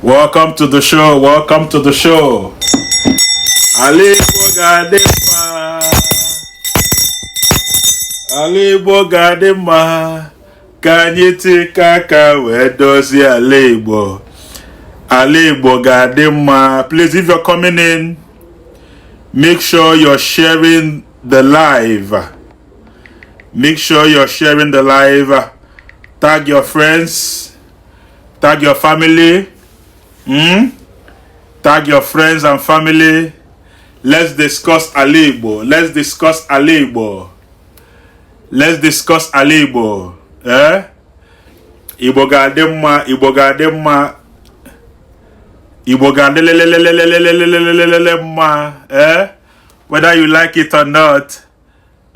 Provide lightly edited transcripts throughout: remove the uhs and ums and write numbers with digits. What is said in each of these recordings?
Welcome to the show. Welcome to the show. Alibo Gadema. Kanyiti kaka wedozi Alibo. Alibo Gadema. Please, if you're coming in, make sure you're sharing the live. Make sure you're sharing the live. Tag your friends. Tag your family. Tag your friends and family. Let's discuss Alibo. Let's discuss Alibo. Let's discuss Alibo. Ibo Gadema. Ibo Gadema. Ibo Gadema. Whether you like it or not,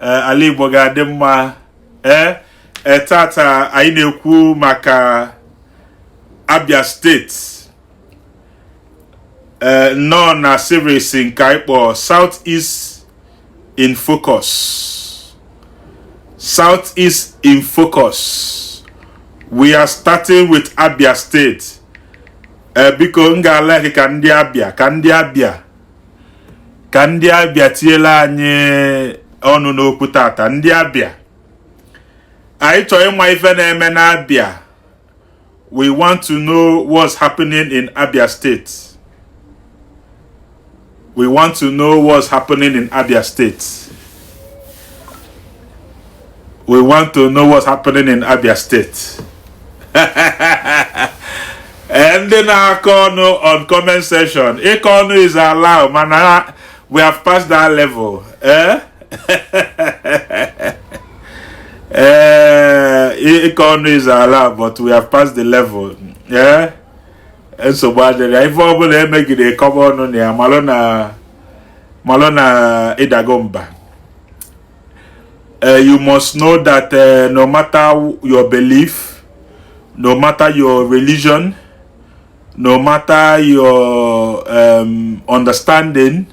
Alibo Gadema. Tata aineku maka Abia State. Non series in Kaipo. Southeast in focus. Southeast in focus. We are starting with Abia State. Biko nga like kandi Abia. Kandi Abia tiela nye onu no kutata. Ndi Abia. Aito ema ife na eme na Abia. We want to know what's happening in Abia State. We want to know what's happening in Abia State. We want to know what's happening in Abia State. And then our corner on comment section. A corner is allowed, man. We have passed that level. Economy is allowed, but we have passed the level. Yeah. And so bad that if I will make it a cover on there, Malona Edagomba. You must know that no matter your belief, no matter your religion, no matter your understanding,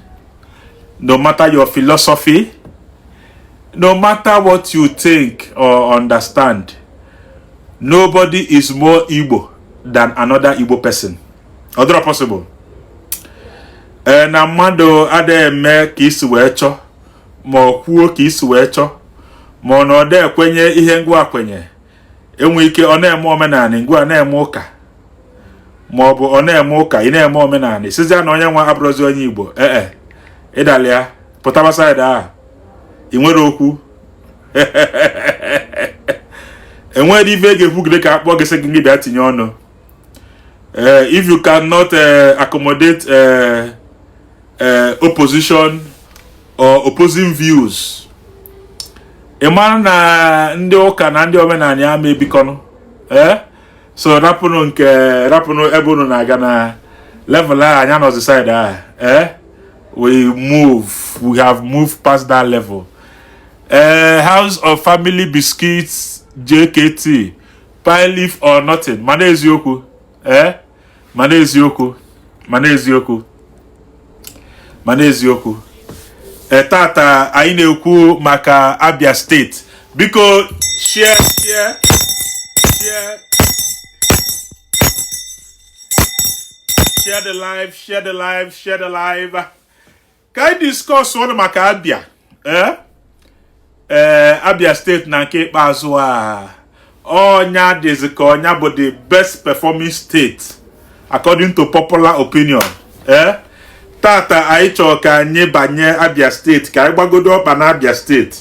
no matter your philosophy, no matter what you think or understand, nobody is more Igbo than another Igbo person. Other possible. Na mmadụ ada eme ka isi wee chọ, ma kwuo ka isi wee chọ, ma na ọ da ekwenye ihe ngwa akwenye. Enwe ike ọ na-eme omenani ngwa na-eme ụka. Ma ọ bụ ọ na-eme ụka ị na-eme omenani. Sizia na onye nwa abụrụzi onye Igbo. Ịdalia pụtaba side a. I nwere okwu. Enwere ife ga-ekwu gị ka akpọ gị sị gị bịa tinye ọnụ. If you cannot accommodate opposition or opposing views, ịmara na ndị ụka na ndị omenani ama ebikọnụ. So rapụnụ ebe unu na-aga na level a anya nọzi side a. We have moved past that level. House of Family Biscuits JKT, pine leaf or nothing. Mana eziokwu. Mana eziokwu. Tata anyị na-ekwu maka Abia State. Biko share the live. Can I discuss one maka Abia? Abia State na nke ikpeazụ a onya dizika onya bụ the best performing state according to popular opinion. Tata anyị chọrọ ka anyị banye Abia State, ka anyị gbagodo ọkpa na Abia State.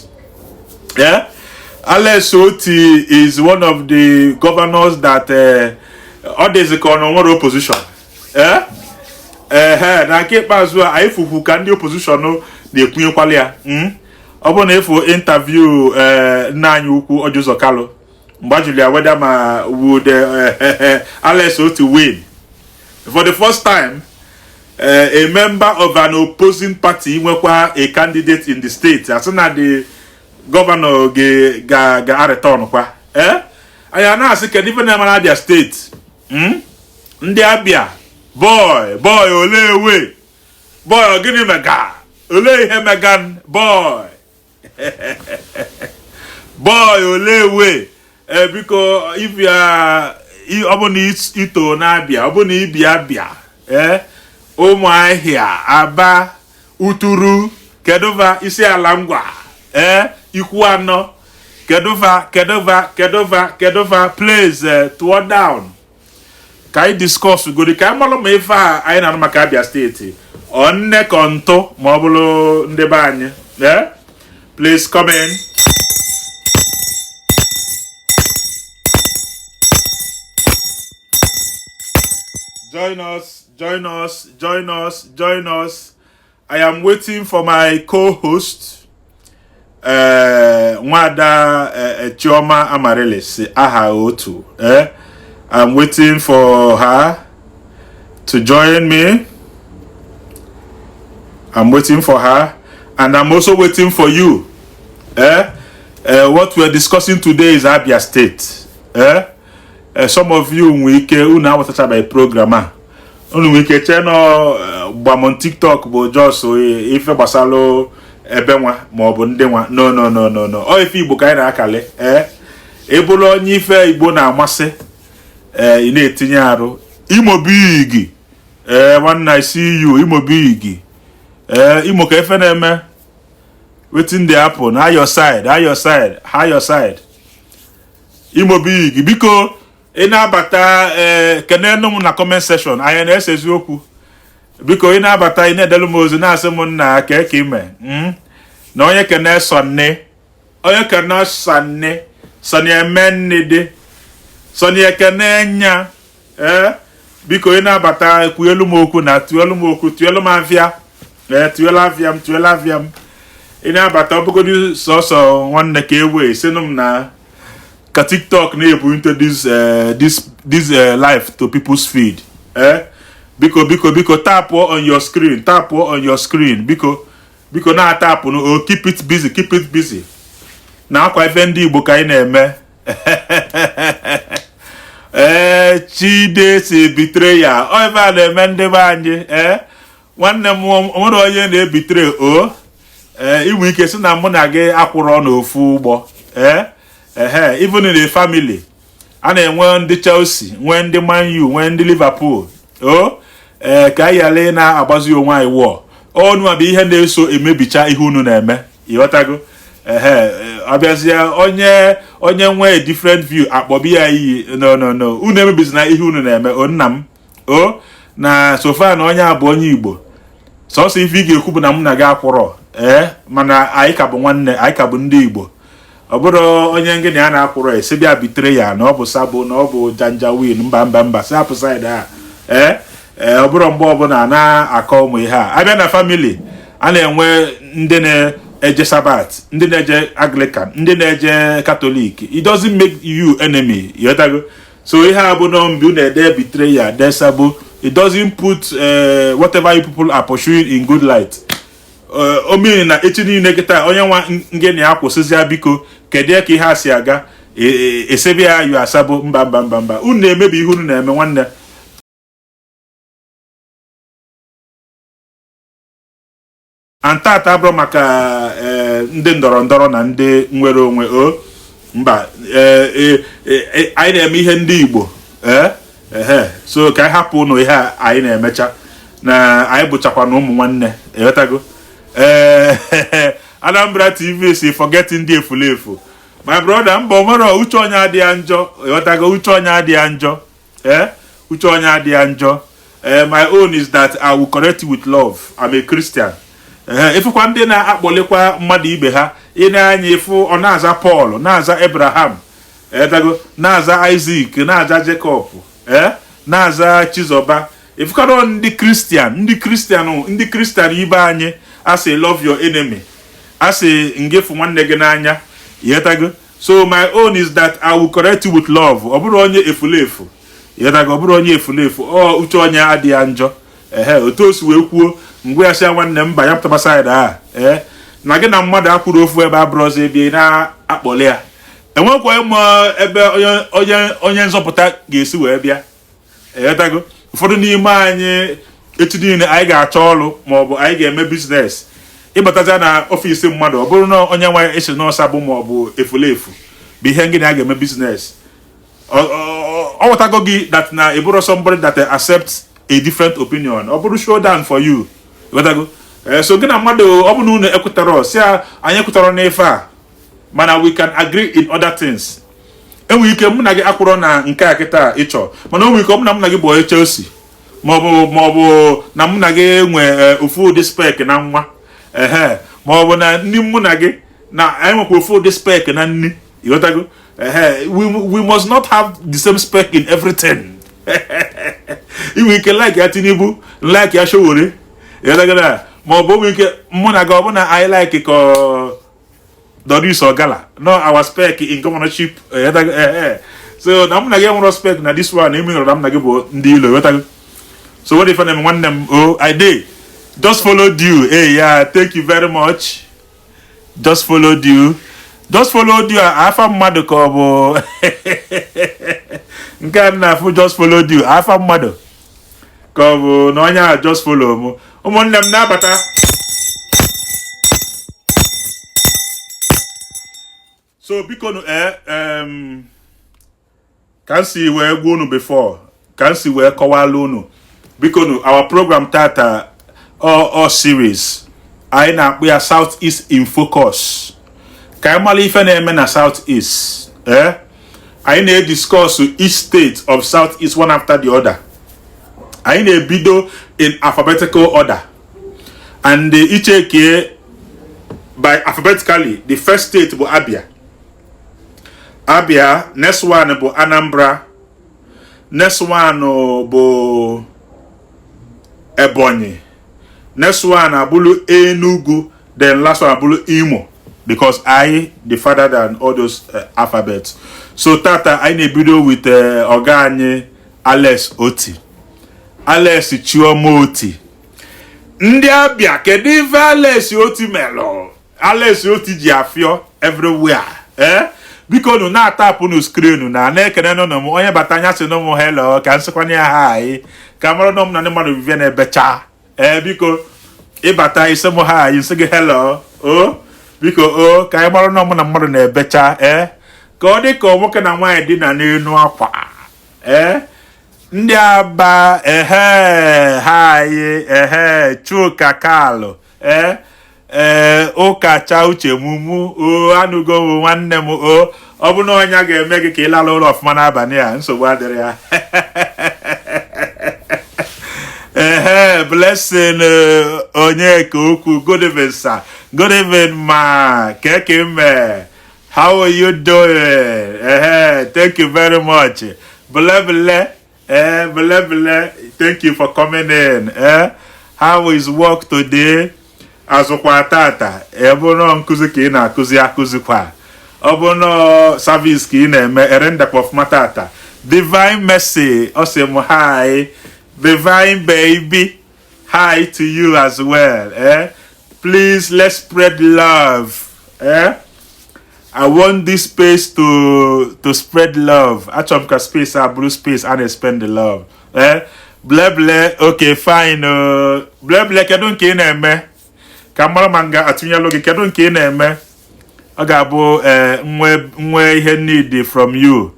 Alex Oti is one of the governors that ọ dizika ọ nwere opposition. Na nke ikpeazụ a anyị fufu ka ndị opposition na-ekwunyekwala ya. Ọ bụ na efu interview nna anyị ukwu Ojuzo Kalu mgbe Julia whether ma would Alex Oti win for the first time. A member of an opposing party nwekwa a candidate in the state. As soon as the governor ga return kwa. Anya na asị kedu ife na Abia State. Ndị Abia boy olewe. Boy ogini mega. Ole ihe megan boy. Boy olewe. Because if you are obuni ito na Abia, obuni ibi Abia, Umuahia, Aba, Uturu, Kedova, isi ala ngwa, Ikuano, Kedova, please, tour down. Kai discuss go the kamalo mefa anyị na maka Abia State. Onne konto mobulu ndebe anyị. Please come in. Join us. I am waiting for my co-host, Nwada Chioma Amarellis, aha otu. I'm waiting for her to join me. I'm waiting for her, and I'm also waiting for you. What we're discussing today is Abia State. Some of you una watch by programmer. Unu wike channel Gbam on TikTok bo just so ife basalo ebenwa maọbụ ndị nwa. No. O ife Igbo ka anyị na-akale. Ebulu onye ife Igbo na-amasị. Ị na-etinye arụ. Imo big. When I see you, Imo big. Imo ka efe na-eme. Wetin dey happen? How your side? Imo big. Biko ị na-abata kenenu m na comment section. Anyị na-ese eziokwu. Biko ị na-abata ị na-edelu m ozi na-asị m nna ka ime. Na onye kene sonne. Onye kene sonne. Sonne emennede. Sonne ekene nya. Biko ị na-abata ekwuelu m okwu na tuelu m afịa. Tuelu afịa m. Ị na-abata ọbụgodị sọsọ nwanne ka ewe sinu m na ka TikTok na-ebu into this life to people's feed. Biko tap on your screen. Biko na tap no, keep it busy. Na akwa ife ndị Igbo ka anyị na-eme. Chide si betrayal. O ife a na-eme ndị be anyị. Nwanne m onwere onye na-ebitray inwe ike si na mụ na gị akwụrụ n'ofu ụgbọ. Even in the family, a na-enwe ndị Chelsea, nwee ndị Man U, nwee ndị Liverpool. Ka anyị yale na-agbazi onwe anyị wụọ. Ọnụ bụ ihe na-eso emebicha ihe unu na-eme. Ịghọtago? Abịazie onye nwee different view akpọbi ya iyi. No. Unu emebizi na ihe unu na-eme. Nna m. Na sofa na onye abụ onye Igbo. Sọsọ ife ị ga-ekwu bụ na mụ na gị akwụrọ. Mana anyị ka bụ nwanne, anyị ka bụ ndị Igbo. Ọ bụrụ onye ngene a na-akwụrọ esi bịa bitere ya na ọ bụ Sabo na ọ bụ Janjawin mba si apụ side a. Ọ bụrụ mgbe ọbụla na-akọ ụmụ ihe a. Abịa na family a na-enwe ndị na-eje Sabat, ndị na-eje Anglican, ndị na-eje Catholic. It doesn't make you enemy. Yotago. So ihe a bụ no mbi na-ede bitere ya de Sabo. It doesn't put whatever you people are pursuing in good light. Omini na echi niile kịta onye nwa ngene ya kwụsịzịa biko kedu ka ihe a si aga esebi ya yu Asabo mba unu na-emebi ihe unu na-eme nwanne. Antata abụrụ maka ndị ndọrọndọrọ na ndị nwere onwe mba anyị na-eme ihe ndị Igbo so ka anyị hapụ ụnụ ihe anyị na-emecha na anyị bụchakwa na ụmụ nwanne ewetago. Anambra TV si forgetting ndị efulefu. My brother mba omero uche onye adịghị njọ ewetago. Uche onye adịghị njọ uche onye adịghị njọ. My own is that I will correct you with love. I'm a Christian. Ifekwa ndị na-akpọlekwa mmadụ ibe ha ị na-anya ifu ọ na-aza Paul, na-aza Abraham, na-aza Isaac, na-aza Jacob, na-aza Chizoba. Ifekwa ndị Christian ibe anyị asị love your enemy, asị ngefu nwanne gị n'anya. Yetago. So my own is that I will correct you with love. Ọ bụrụ onye efulefu. Yetago. Ọ bụrụ onye efulefu. Uche onye adịghị njọ. Otu o si wee kwuo mgbe ya sịa nwanne mba ya pụtaba side a na gị na mmadụ akwụrụ ofu ebe abụrụzi ebe na-akpọli ya. Enwekwa ịma ebe onye nzọpụta ga-esi wee bịa. Yetago. Ụfọdụ n'ime anyị echi niile anyị ga-achọ ọrụ maọbụ anyị ga-eme biznes. Ịbataza na ọfịs mmadụ ọ bụrụ na onye nwe esi n'ọsa bụ maọbụ efulefu bụ ihe ngị na a ga-eme biznes. I want to go give that now. If somebody that accepts a different opinion, I will show down for you. So gina mado obunu ne ekutaro sia anya ekutaro na ifa mana we can agree in other things. Enwe ike mu na gi akwuro na nke akita icho mana onwe ike mu na gi boy Chelsea mobo na mu na gi enwe ofu the spec na nwa mobo na ni mu na gi na enwe ko ofu the spec na nni yotago we must not have the same spec in everything. Enwe ike like ya Tinubu like ya Showore yotago Mobo wike muna governor I like ko Doris Ogala. No, our spec in governorship. So I'm not getting respect na this one. I'm not getting deal. So what if I want them? Oh, I did. Just followed you. Hey, yeah, thank you very much. Just followed you. Just followed you. I found mother kobo. Nka just followed you. I found mother kobo. No, nya just follow mo. So because can see where go no before, can see where Kowalono. Because our program tata or series, we are Southeast in focus. Kamali ifene Southeast. I need discuss each state of Southeast one after the other. I need a video in alphabetical order, and the each by alphabetically. The first state was Abia. Next one was Anambra. Next one was Ebonyi. Next one abulu Enugu. Then last one abulu Imo, because I the father than all those alphabets. So tata I need video with Oganye Alex Oti. Alex Chiomoti. Ndị Abia kedu Alex Oti melo. Alex Oti ji afio everywhere. Because no na tap no screen na ekene no no onye batanya se no mo hello ka nsekwane hi. Camera no na mmadụ vivie na ebecha. Because e bata ise mo hi nsege hello. Oh because ka e mara no mo na mmadụ na ebecha ka ọ dị ka nwoke na nwaanyị dị na n'enu akwa. Ndị Aba haye Chuka Kalo ụka cha uche mumu anụgo nwanne m ọ bụ na onye ga-eme gị ka ị lala ụlọ ọfụma n'abalị a nsogbu adịrị ya. Blessing onye ka okwu. Good evening sir. Good evening ma. Keke me. How are you doing? Thank you very much. Bele thank you for coming in. How is work today? Azokwa tata. Ebono nkuzi ki na akuzi kwa. Obono service ki na eme erenda of matata. Divine mercy. Osemo hi. Divine baby. Hi to you as well. Please let's spread love. I want this space to spread love. Achomka space, blue space, and spend the love. Ble. Okay, fine. Ble kedon ke na eme. Kamara manga atunya logi kedon ke na eme. Ogabo nwe ihe need from you.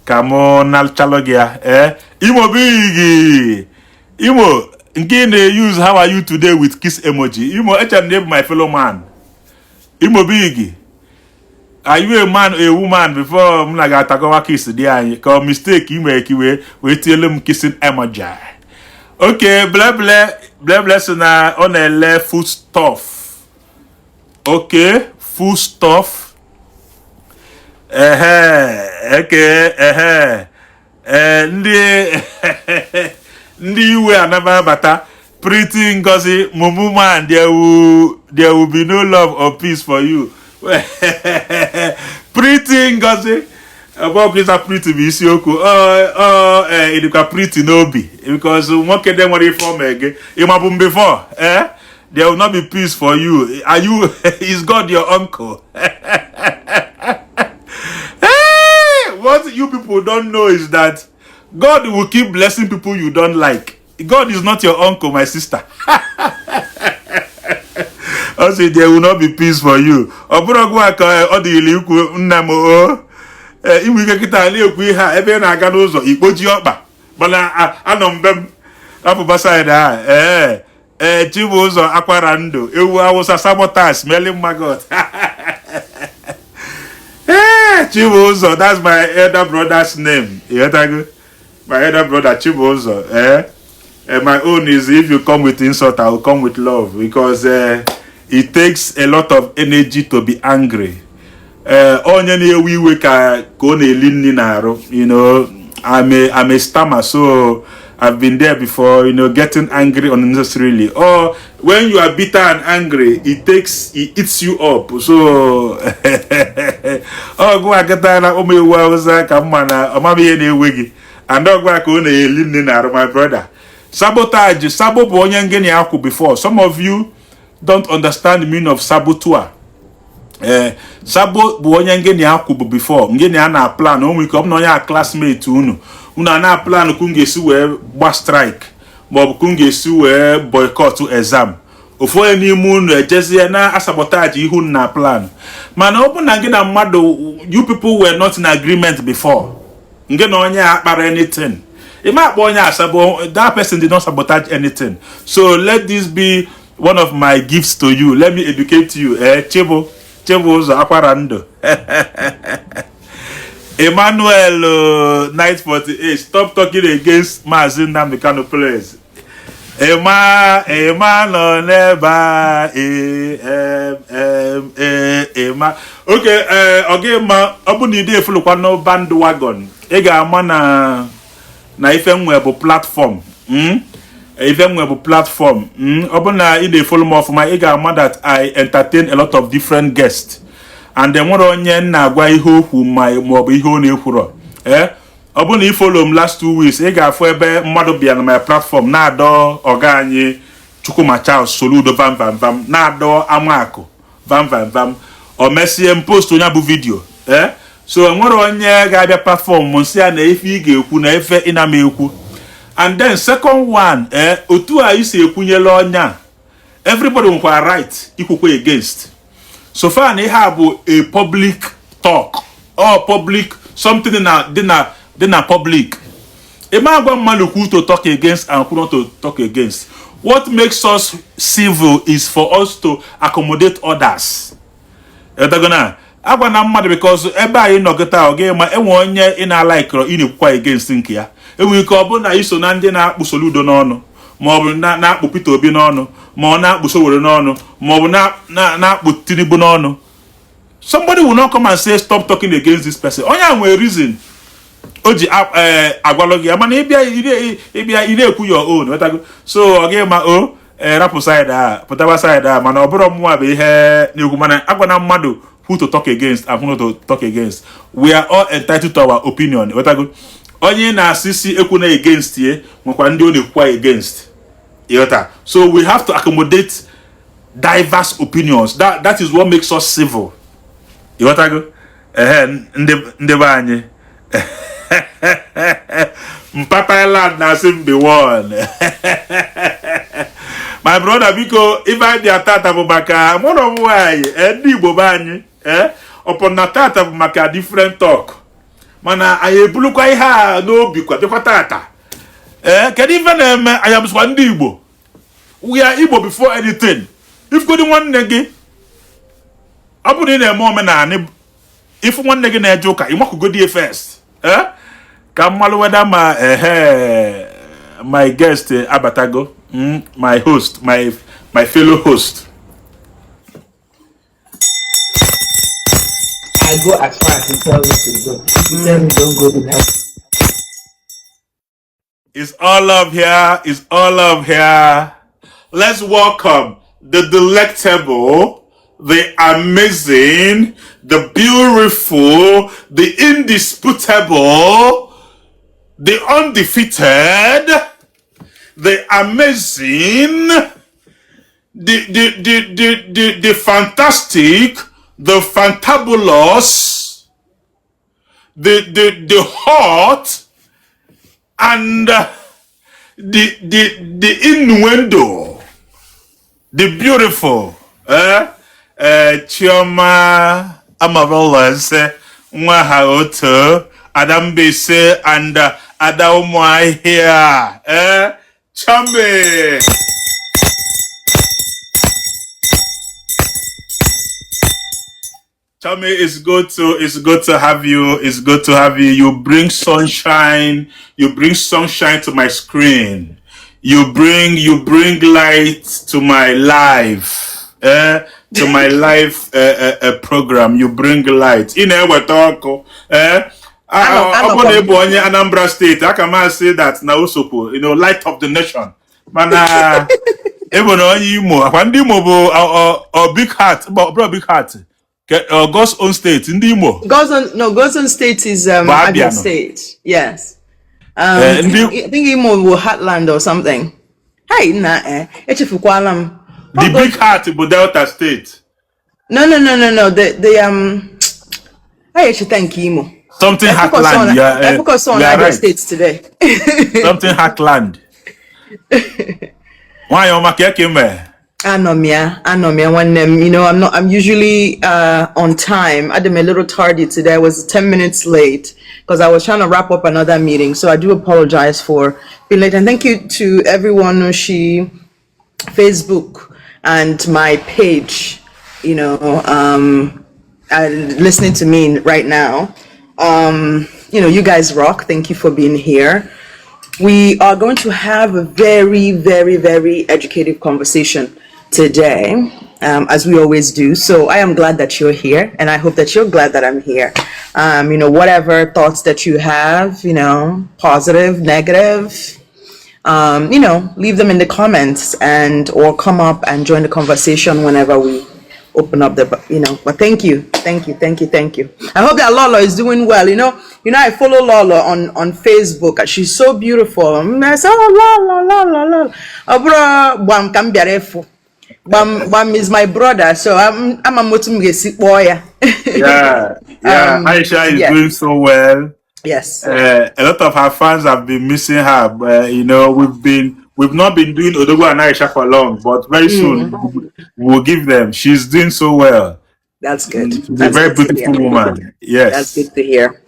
Kamo nalchalogia. Imo bigi. Imo nke na use how are you today with kiss emoji. Imo name my fellow man. Imo bigi. Are you a man or a woman before Mnaga Tagawa kiss the eye? Cause mistake you make you we tell him kissing emoji. Okay, blah so now on a left food stuff. Okay, food stuff. Okay, ndi we another bata pretty ngozi mumu man there will be no love or peace for you. Pretty ngozi about this pretty be isiokwu it pretty no be because nwoke dem nwere form again imabum before there will not be peace for you. Are you is God your uncle? What you people don't know is that God will keep blessing people you don't like. God is not your uncle, my sister. I say there will not be peace for you. inwe ike kịta na-ekwu ihe a ebe na-aga n'ụzọ ikpoji ọkpa mana anọ mbe m apụba saịdị a Chibụzọ Akwara Ndụ ewu Awụsa sabotage smelling maggot. Chibụzọ, that's my elder brother's name. My elder brother Chibụzọ. My own is if you come with insult, I will come with love because it takes a lot of energy to be angry. Onye na-ewe iwe ka ọ na-eli nri na-arụ. You know, I'm a stammer, so I've been there before, you know, getting angry unnecessarily. Or when you are bitter and angry, it eats you up. So, go and get that. Oh, me was come on, mommy any wiggy. And dog back on a linen out of my brother. Sabotage, sabo boyangeni aku before. Some of you don't understand the meaning of saboteur. Sabo boyangeni aku before. Ngeni ana plan. Oh, we come no ya classmate unu. Una na plan kungesi we gba strike mob kungesi we boycott exam ofo eni mu no ejezi na sabotage ihu na plan mana obu na gị na mmadụ you people were not in agreement before nge na onye akpara anything ima akpa onye asabo that person did not sabotage anything. So let this be one of my gifts to you. Let me educate you. Chibụzọ Akwara Ndụ. Emmanuel, Night 48, stop talking against Maazị Nnamdi Kanu, please. Emmanuel never, okay, okay, ma, obu ni ide fulukwa no bandwagon. Ega ama na ife nwebe platform. Ife nwebe platform. Obu na ide follow more for my ega ama that I entertain a lot of different guests. And then what onye na-agwa ihe okwu maọbụ ihe ọ na-ekwuro ọ bụ na i follow m last 2 weeks ị ga-afụ ebe mmadụ bịa na my platform na-adọ ọga anyị Chukwuma Charles Soludo vam na-adọ Amakụ vam o mesie m post onye bụ video so nwere onye ga-abịa platform m nsị ya na ife ị ga-ekwu na ife ị na-ama ekwu. And then second one otu a isi ekwunyela onya everybody nwekwa right ikwukwe against. So far, they have a public talk or public something in a public. A man want to talk against and not to talk against. What makes us civil is for us to accommodate others. Because everybody no get out game. Everyone in a like or in a against think ya. And we call na iso na ndị na-akpụ Soludo n'ọnụ ma ọ bụ na-akpụ Peter Obi n'ọnụ ma ọ na-akpụ Sowore n'ọnụ ma ọ bụ na-akpụ Tinubu n'ọnụ. Somebody will not come and say stop talking against this person. Onye nwere reason oji agwalo gị mana ịbịa ekwu your own. So oge ma rapụ side a pụtaba side a mana ọ bụrụ mmụọ bụ ihe na-ekwu mana agwa na mmadụ who to talk against and who not to talk against. We are all entitled to our opinion. Onye na-asisi ekwu na against ye nwekwa ndị ọ na-ekwu against. So we have to accommodate diverse opinions. That is what makes us civil. Ndị be anyị Mpapa land na simbi one. My brother biko if I be atata bụ maka one of why ndị Igbo be anyị upon na tata bụ maka different talk. Mana anyị ebulukwa ihe a n'obi kwa bịakwa tata. Kedu ife na-eme anyị abụswa ndị Igbo? We are Igbo before anything. If go nwanne gị ọ bụrụ na eme omenani if nwanne gị na-eje ụka ịmakwugo die first. Ka mmalụ weda ma my guest abatago, my host, my fellow host. I go as far as you tell me to go. You tell me don't go to that. It's all love here. It's all love here. Let's welcome the delectable, the amazing, the beautiful, the indisputable, the undefeated, the amazing, the fantastic, the fantabulous, the hot, and the innuendo, the beautiful, Chioma Amarollas, Mwaha Oto, Adam Bese, and Adaumwa here. Chambe. Chame, it's good to have you. It's good to have you. You bring sunshine. You bring sunshine to my screen. You bring light to my life. To my life program. You bring light. In we talk. Anambra State. I can say that now Usopo, light of the nation. Mana even on Imo. When Imo or big heart, bro, big heart. God's own state, Ndimo. God's own state is Abia State. Yes. I think Imo will Heartland or something. Hey, the big heart is Delta State. No. I should thank Imo. Something Heartland. I focus on Abia States today. Something Heartland. Why you make Anomia when I'm usually on time. I'm a little tardy today. I was 10 minutes late because I was trying to wrap up another meeting. So I do apologize for being late. And thank you to everyone who Facebook and my page, listening to me right now. You guys rock. Thank you for being here. We are going to have a very, very, very educative conversation today, as we always do. So I am glad that you're here, and I hope that you're glad that I'm here. Whatever thoughts that you have, positive, negative, leave them in the comments or come up and join the conversation whenever we open up but thank you. I hope that Lolo is doing well. I follow Lolo on Facebook. She's so beautiful. I say, Lolo. Gbam can be refu. Gbam is my brother, so I'm a motumgesi boy. Yeah. Aisha is doing so well. Yes. A lot of her fans have been missing her. We've not been doing Odogwu and Aisha for long, but very soon we'll give them. She's doing so well. That's good. She's a very beautiful woman. Yes. That's good to hear.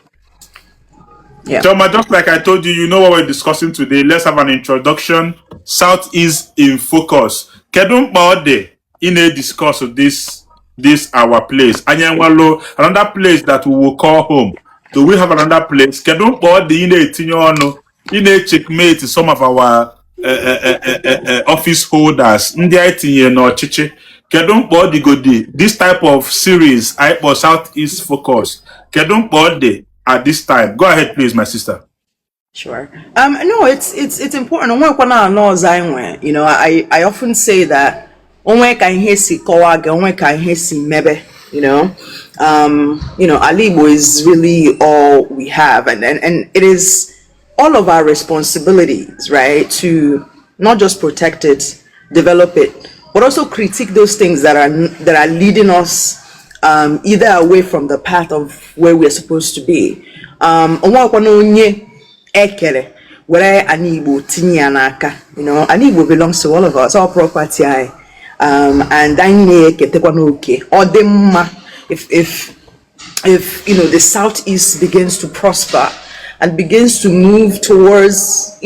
Yeah. Choma, just like I told you, you know what we're discussing today. Let's have an introduction. Southeast in focus. Kedun Baude in a discuss of this our place. Anyanwalo, another place that we will call home. Do we have another place? Kedun Baude in a tinyono, in a checkmate some of our office holders. Ndi itinye no chiche. Kedun Baude godi. This type of series, I for Southeast focus. Kedun Baude at this time. Go ahead, please, my sister. Sure. No, it's important. I often say that Alibo is really all we have, and it is all of our responsibilities, right, to not just protect it, develop it, but also critique those things that are leading us either away from the path of where we're supposed to be. Where Anibo Tinyanaka, Anibo belongs to all of us, all property. And I okay. Or if the Southeast begins to prosper and begins to move towards,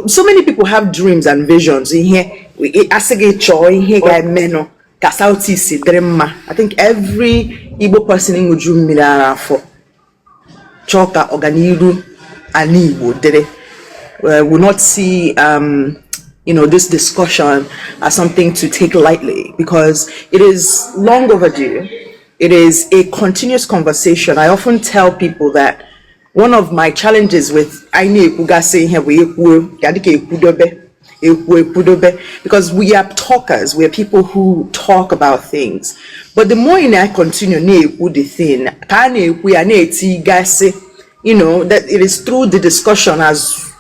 so many people have dreams and visions in here. Southeast dream. I think every Igbo person in Ujum for Choka Organiru and Igbo did it. Will not see this discussion as something to take lightly, because it is long overdue. It is a continuous conversation. I often tell people that one of my challenges with because we are talkers, we are people who talk about things. But the more I continue the thing, that it is through the discussion as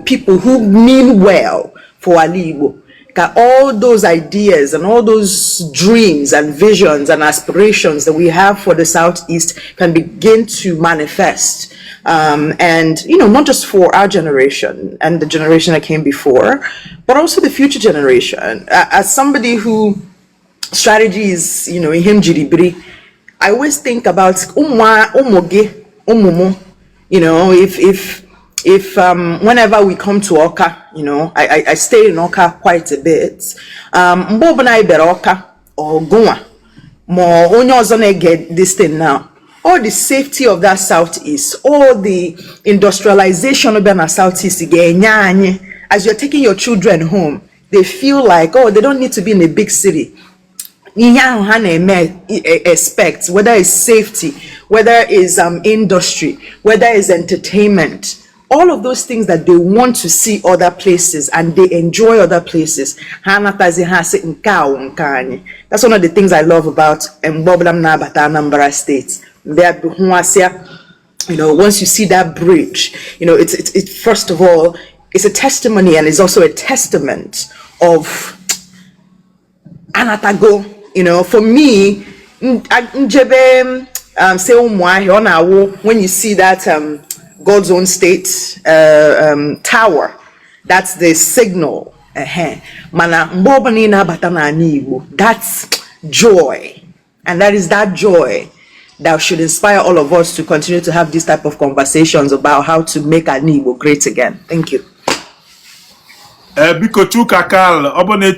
people who mean well for Alibo, all those ideas and all those dreams and visions and aspirations that we have for the Southeast can begin to manifest. And not just for our generation and the generation that came before, but also the future generation. As somebody who strategies, in him Jiribri, I always think about umoge, umumu. You know, if whenever we come to Oka, you know, I stay in Oka quite a bit. Mbobana ibere Oka or Guma, more only ozone get this thing now. All the safety of that southeast, all the industrialization of that southeast again. As you're taking your children home, they feel like, oh, they don't need to be in a big city. Expect, whether it's safety, whether it's industry, whether it's entertainment, all of those things that they want to see other places and they enjoy other places. That's one of the things I love about Anambra State. You know, once you see that bridge, you know, it's first of all, it's a testimony and it's also a testament of Anatago. You know, for me, when you see that God's own state tower, that's the signal. That's joy, and that is that joy that should inspire all of us to continue to have this type of conversations about how to make Igbo great again. Thank you. Biko Kakal, obone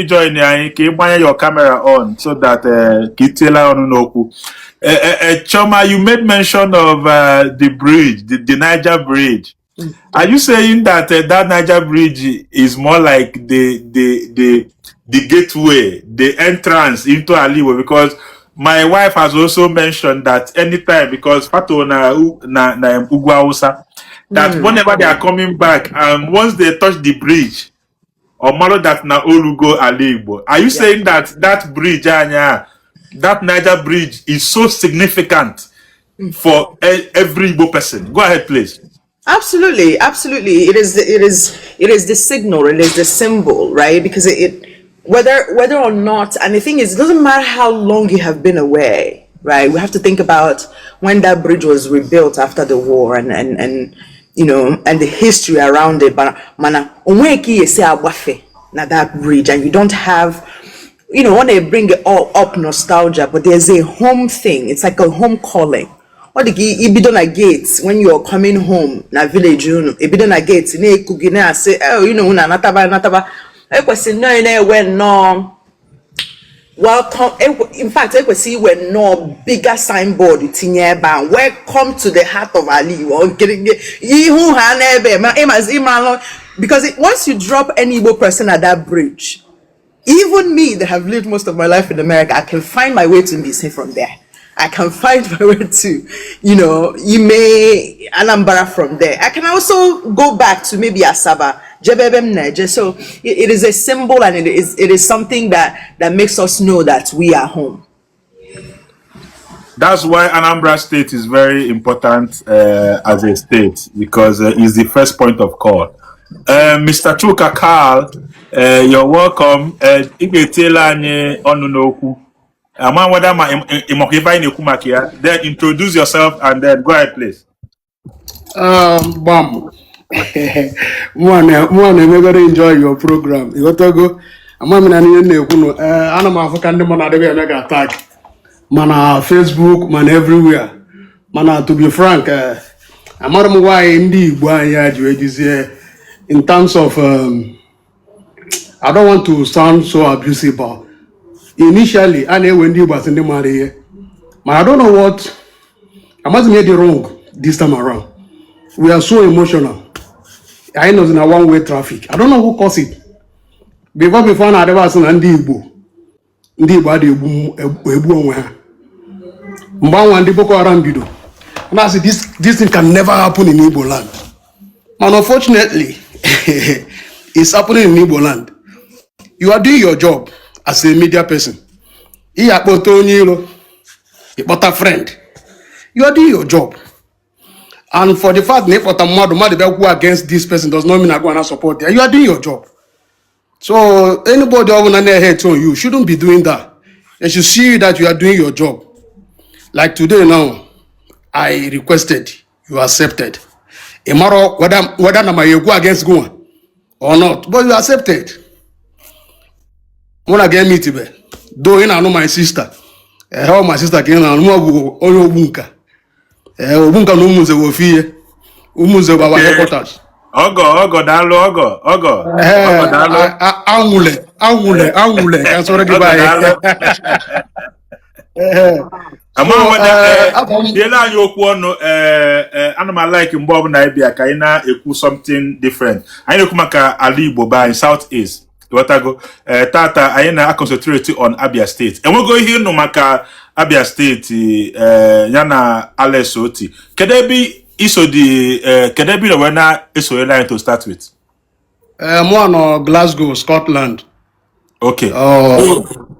join your camera on so that Kitela on Noku. Choma, you made mention of the bridge, the Niger Bridge. Are you saying that that Niger Bridge is more like the gateway, the entrance into Aliwo? Because my wife has also mentioned that anytime, because Fato na Ugwausa, that whenever they are coming back, once they touch the bridge, or model that na Olugo Alibo, are you saying that that bridge, that Niger Bridge, is so significant for every Igbo person? Go ahead, please. Absolutely, absolutely. It is the signal. It is the symbol, right? Because whether or not, and the thing is, it doesn't matter how long you have been away, right? We have to think about when that bridge was rebuilt after the war, and you know, and the history around it. But mana onweki yese abafe na that bridge, and you don't have, you know, when they bring it all up nostalgia, but there's a home thing. It's like a home calling. What the ibidona gates when you're coming home na village, you know, ibidona gates ne kugina say, oh, you know, na nataba. I question no when no. Welcome. In fact, I could see when no bigger signboard tinye ban. Welcome to the heart of Ali. Because once you drop any Igbo person at that bridge, even me that have lived most of my life in America, I can find my way to Mbise from there. I can find my way to, you know, Anambra from there. I can also go back to maybe Asaba, Jebebem Neje. So it is a symbol, and it is something that makes us know that we are home. That's why Anambra State is very important as a state, because it's the first point of call. Mr. Chuka Carl, you're welcome. Then introduce yourself and then go ahead, please. Gbam. Mwana megoro enjoy your program. You got to go. Amamina ni na-ekwu ana m afụ ka ndị mmadụ adịghị eme ga tag mana Facebook mana everywhere. Mana to be frank, amara m why ndị Igbo anyị ji ejizie in terms of I don't want to sound so abusive, but initially I know when ndị Igbo asị ndị mmadụ ihe. But I don't know what I must have made it wrong this time around. We are so emotional. I know in a one-way traffic. I don't know who caused it. Before I never seen ndị Igbo adị egbu onwe ha. Mgbe anwa ndị Boko Haram bido. And I said this thing can never happen in Igbo land. And unfortunately, it's happening in Igbo land. You are doing your job as a media person. You are a friend. You are doing your job. And for the fact that who against this person does not mean I go and support you. You are doing your job. So anybody over their head on you shouldn't be doing that. They should see that you are doing your job. Like today now, I requested, you accepted. Tomorrow, whether you go against Guma or not, but you accepted. When I get me to be, though I know my sister, How my sister came on Oyo Bunka. Bunka no Munze Wofie, Umuze Baba headquarters. Ogo, dalo. Angule, that's already by. Diela yoku no anima like mbob na Abia ka ina eku something different. Ayi kumaka Ali Boba in Southeast. Watago tata ayina concentrate on Abia State. And we go here no maka Abia State yana Alesoti. Kedebi iso di kedebi no wena iso line to start with. More no Glasgow, Scotland. Okay. Oh.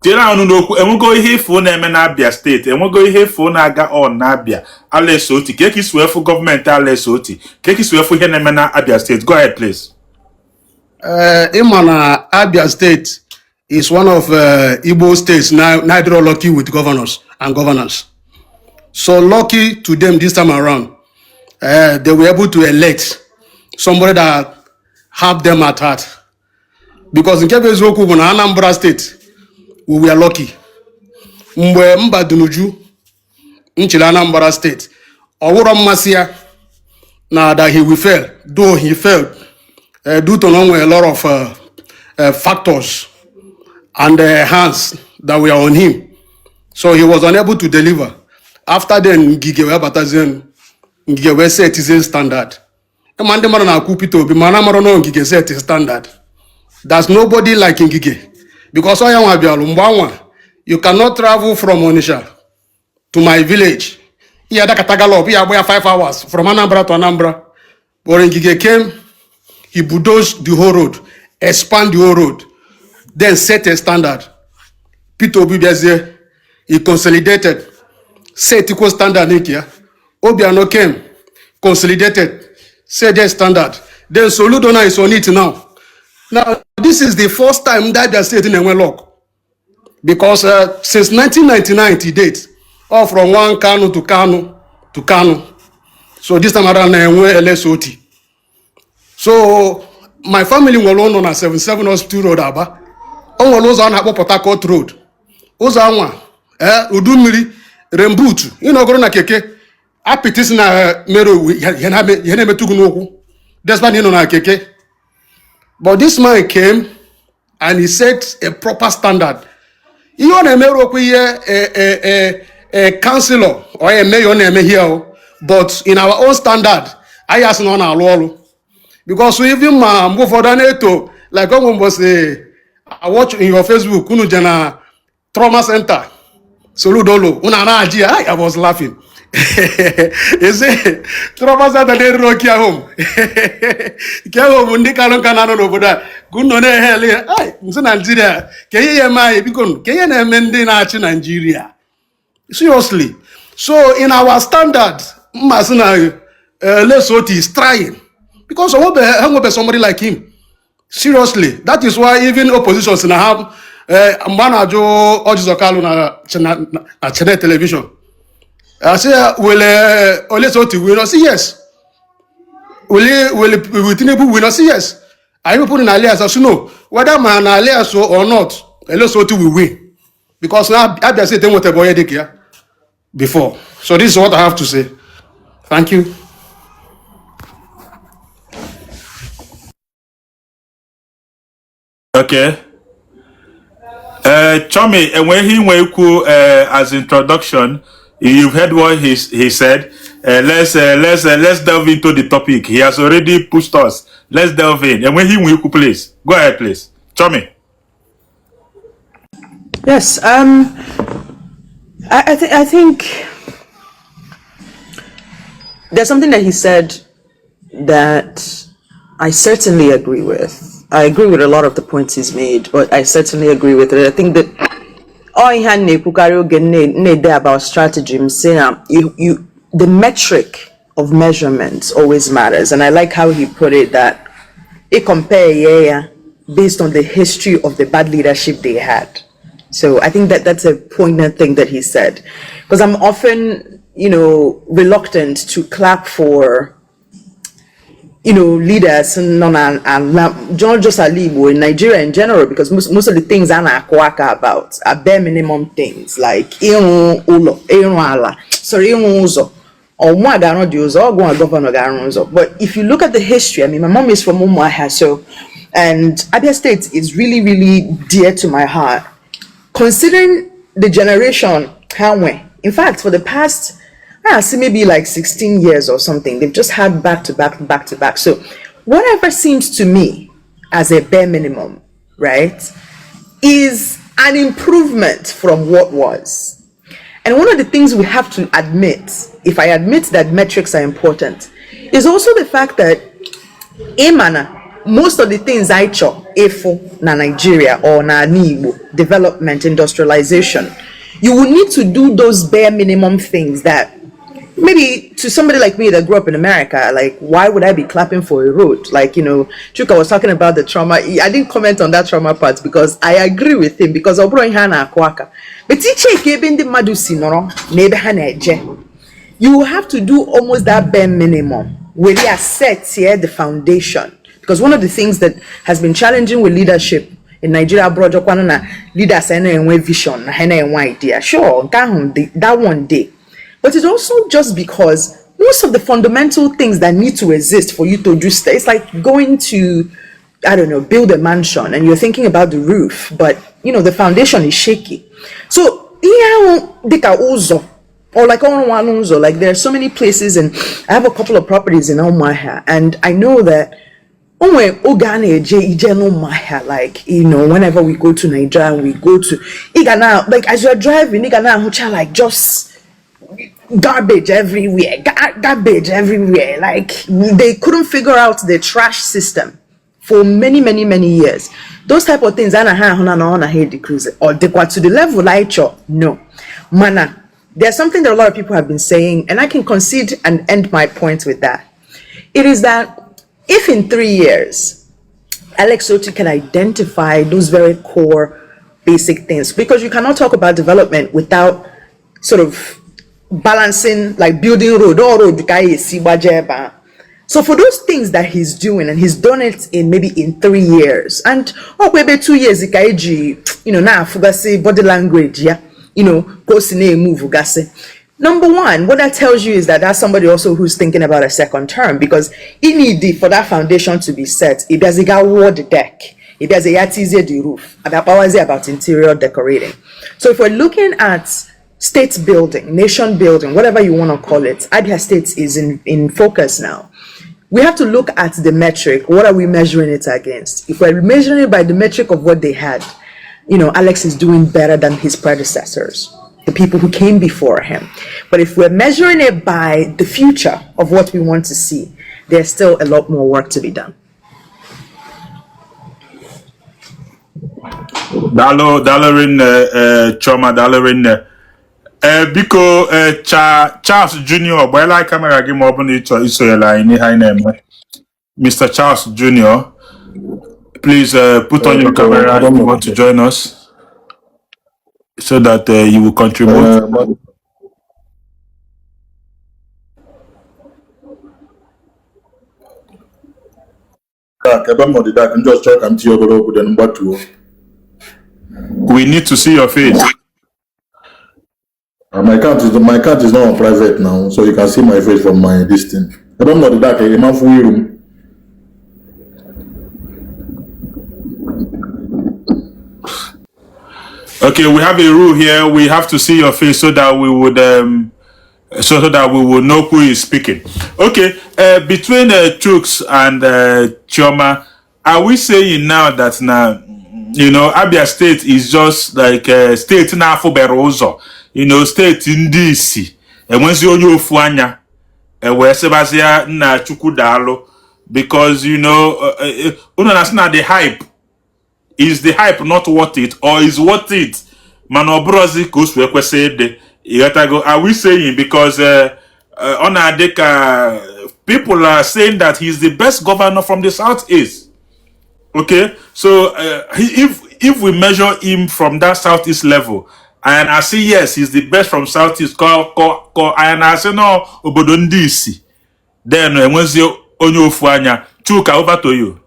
Tira anu no ku enwego ihe ifo na eme na Abia State enwego ihe ifo na aga on na Abia Alesoti keki swefu government Alesoti keki swefu ihe na eme na Abia State. Go ahead please. Imana Abia State is one of Igbo states neither lucky with governors and governance. So lucky to them this time around, they were able to elect somebody that have them at heart. Because in Kebezoku, when Anambra State, we were lucky. Mwe mba dunuju, nchila Anambra State. Owura Masia, now that he will fail, though he failed, due to a lot of factors and hands that were on him. So he was unable to deliver. After then, Gigewe Batazen, Gigewe set his standard. The man na kupito, be manamaro no Gige set his standard. There's nobody like Ngige. Because I am Abia, you cannot travel from Onisha to my village. Here, that Katagalop, here, we are 5 hours from Anambra to Anambra. But Ngige came, he bulldozed the whole road, expand the whole road, then set a standard. Peter Obibiaze, he consolidated, set equal standard in here. Obiano came, consolidated, set their standard. Then Soludona is on it now. Now, this is the first time that they are state in Enwelok. Because since 1999 to date, all from one Kano to Kano to Kano. So this time around, Enwe LSOT. So my family were on a 77 Hospital Road, Aba. On was on Port Harcourt Road. Ozawa, Udumiri, Rembutu, you know, Grona Keke, Apitis na Mero, Yeneme Tugunoku. That's why you know Keke. But this man came and he set a proper standard. You know, a councillor or a mayor name here, but in our own standard, I ask no our law. Because we even move for NATO, like was I watch in your Facebook, Kunujana Trauma Center, Soludolo, I was laughing. You say, Trauma Center, they rock your home. Kero Mundikano Canano over there. Good no hell, I, Nigeria. Kaya my because Kaya Mendina Nigeria. Seriously. So in our standard, Masuna Lesoti is trying. Because I hope somebody like him. Seriously. That is why even oppositions in have Manajo Ojizokalu na channel television. I say, will Lesoti win? I say yes. Will Tinubu win? I say yes. I even put in alias. I say no. Whether man alias or not, Lesoti will win. Because now Abia said they want a boy before. So this is what I have to say. Thank you. Okay. Chomi, and when he went as introduction, you've heard what he said. Let's delve into the topic. He has already pushed us. Let's delve in. And when he went, please go ahead, please. Chomi. Yes. I think there's something that he said that I certainly agree with. I agree with a lot of the points he's made, but I certainly agree with it. I think that all he had about strategy, the metric of measurements always matters. And I like how he put it that it compare based on the history of the bad leadership they had. So I think that that's a poignant thing that he said. Because I'm often, reluctant to clap for leaders and not just Alibo in Nigeria in general, because most of the things are not about are bare minimum things like or governor. But if you look at the history, I mean, my mom is from Umuahia, so, and Abia State is really, really dear to my heart. Considering the generation, in fact, for the past, I see maybe like 16 years or something, they've just had back to back. So whatever seems to me as a bare minimum, right, is an improvement from what was. And one of the things we have to admit, if I admit that metrics are important, is also the fact that most of the things I chop, na Nigeria or na Igbo, development, industrialization, you will need to do those bare minimum things that maybe to somebody like me that grew up in America, like, why would I be clapping for a road? Like, Chuka was talking about the trauma. I didn't comment on that trauma part because I agree with him, because but you have to do almost that bare minimum where they are set here the foundation. Because one of the things that has been challenging with leadership in Nigeria abroad, leaders and vision, idea. Sure, that one day. But it's also just because most of the fundamental things that need to exist for you to do it's like going to, I don't know, build a mansion and you're thinking about the roof, but the foundation is shaky. So or like there are so many places, and I have a couple of properties in Umuahia, and I know that like, whenever we go to Nigeria and we go to like as you're driving, like just garbage everywhere, like they couldn't figure out the trash system for many years. Those type of things, decrease or to the level no mana. There's something that a lot of people have been saying, and I can concede and end my point with that. It is that if in 3 years Alex Oti can identify those very core basic things, because you cannot talk about development without sort of balancing, like building road or road. So for those things that he's doing, and he's done it in maybe in 3 years, and maybe 2 years, now fugasi body language, move. Number one, what that tells you is that that's somebody also who's thinking about a second term, because he need for that foundation to be set. It does a ward deck. It does a yatize the roof. About interior decorating. So if we're looking at state building, nation building, whatever you want to call it, Abia State is in focus now. We have to look at the metric. What are we measuring it against? If we're measuring it by the metric of what they had, Alex is doing better than his predecessors, the people who came before him. But if we're measuring it by the future of what we want to see, there's still a lot more work to be done. Dalorin Biko Charles Jr. Boy like camera game open it to Israel in high name. Mr. Charles Jr. Please put on your camera if you want to join us, so that you will contribute. We need to see your face. My account is not on private now, so you can see my face from my distance. I don't know the dark. Room. Okay, we have a rule here. We have to see your face so that we would know who is speaking. Okay, between Chooks and Chioma, are we saying now that Abia State is just like state na Berozo, state in DC, and once you Fuanya, where Sebastian na Chukudalo, because that's not the hype. Is the hype not worth it, or is worth it? Manobrozi kuswe said are we saying because people are saying that he's the best governor from the southeast? Okay, so if we measure him from that southeast level, and I say yes, he's the best from southeast, and I say no, Obodondisi, then onye ofu anya. Chuka, over to you.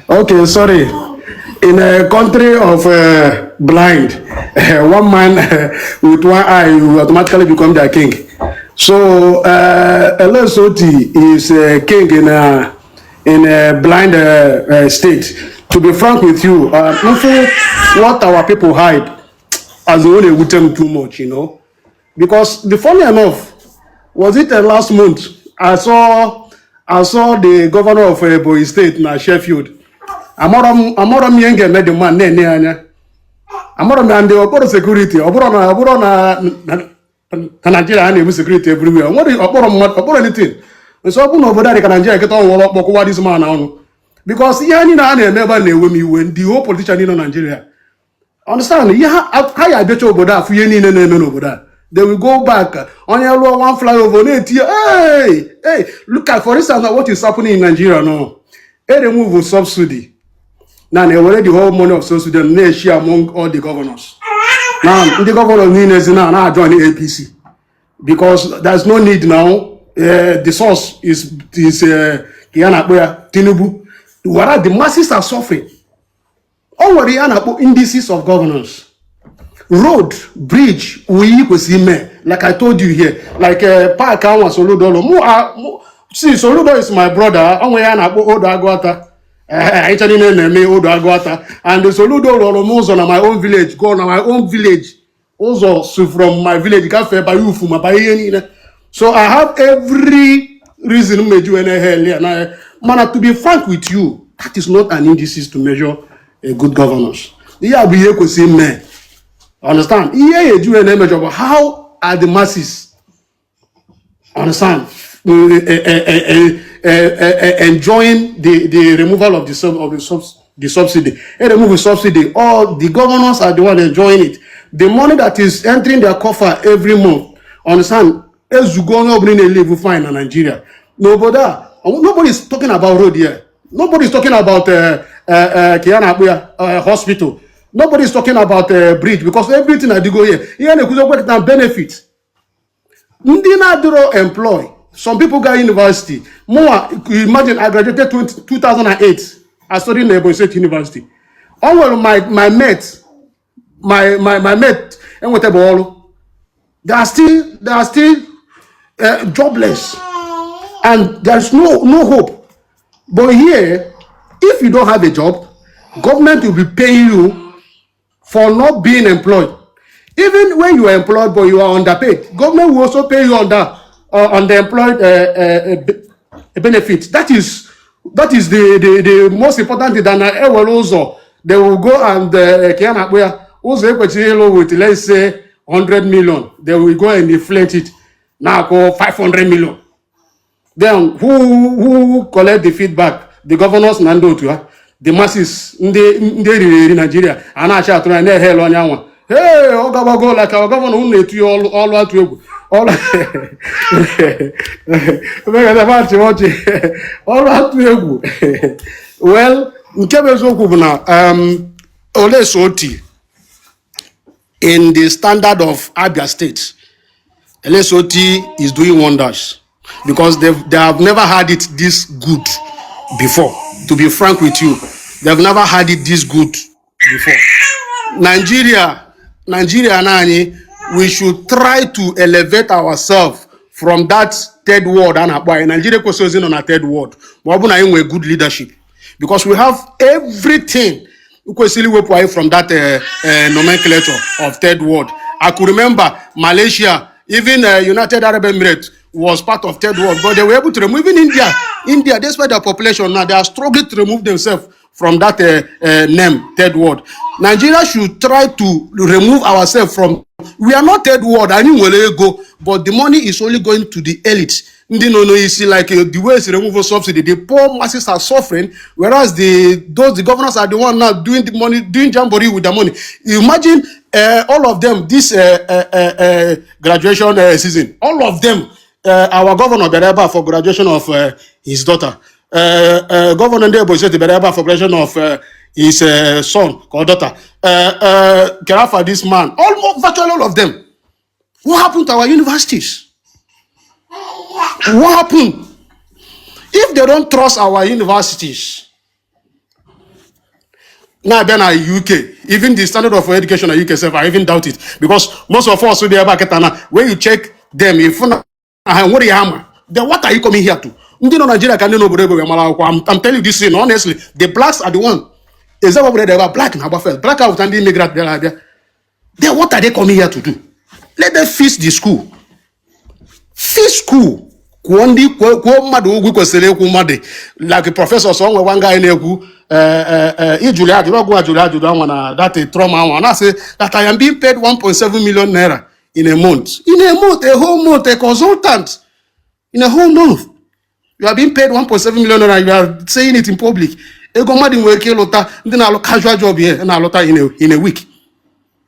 Okay, sorry. In a country of blind, one man with one eye will automatically become their king. So LSOT is king in a blind state. To be frank with you, what our people hide as the only with them too much, you know. Because the funny enough, was it last month I saw the governor of Ebonyi State na Sheffield. Amorom yenge made the man ne anya. Amorom and the oporo security. Oporo na Nigeria na security everywhere. What is oporo anything? So open over there can Nigeria get on work what this man now. Because yani na never na when the whole politician in Nigeria. Understand? Yeah, how you bet obodo afu ye ni na obodo. They will go back on your one flyover. Hey, look at, for instance, what is happening in Nigeria now. They remove subsidy. Now they already the whole money of subsidy and they share among all the governors. Now the governor is now join the APC because there's no need now. The source is Tinubu. Whereas the masses are suffering. Already indices of governance. Road, bridge, we see me. Like I told you here, like Park and Soludolo. See, Soludo is my brother. And the Soludo on my own village. Go on my own village. Also, from my village. So I have every reason to do any man, to be frank with you, that is not an indices to measure a good governance. Understand? Here you do an image of how are the masses, understand, enjoying the removal of the subsidy. They remove the subsidy. All the governors are the one enjoying it. The money that is entering their coffer every month, understand, as you go on bring a live fine in Nigeria. Nobody is talking about road here. Nobody is talking about Abia hospital. Nobody is talking about bridge because everything I do go here. Here they could benefit. Ndina Duro employ. Some people got university. More, imagine I graduated 2008. I studied in Ebonyi State University. All my mates, my mate, and whatever all, they are still jobless, and there's no hope. But here, if you don't have a job, government will be paying you for not being employed. Even when you are employed but you are underpaid, government will also pay you on the underemployed benefit. That is the most important thing. Than also they will go and with, let's say, 100 million. They will go and inflate it. Now go 500 million. Then who collect the feedback? The governors Nando to the masses in Nigeria and I shall try and hell on your one. Hey, go like our governor who let you all out to all well, LSOT in the standard of Abia State, LSOT is doing wonders because they have never had it this good before. To be frank with you, they've never had it this good before. Nigeria, Nani, we should try to elevate ourselves from that third world. Nigeria is on a third world. We have good leadership because we have everything from that nomenclature of third world. I could remember Malaysia, even United Arab Emirates was part of third world, but they were able to remove. Even India, despite their population now, they are struggling to remove themselves from that name, third world. Nigeria should try to remove ourselves from. We are not third world, I knew where they go, but the money is only going to the elite. You see, like the way it's removal subsidy, the poor masses are suffering, whereas the governors are the one now doing the money, doing jamboree with the money. Imagine all of them this graduation season, all of them. Our governor Bereba for graduation of his daughter. Governor Ndebo said Bereba for graduation of his son or daughter, care for this man, almost virtually all of them. What happened to our universities? What happened? If they don't trust our universities, now then at UK, even the standard of education at UK, I even doubt it. Because most of us, when you check them, if then what are you coming here to? I'm telling you this thing, honestly, the blacks are the one. Is that what they were black now? Black out and the immigrant. Then what are they coming here to do? Let them fix the school. Fix school. Like a professor, so one guy in that trauma one. I say that I am being paid 1.7 million naira in a month. In a month, a whole month, a consultant. In a whole month. You are being paid 1.7 million naira, you are saying it in public. Then I'll casual job here and I'll in a week.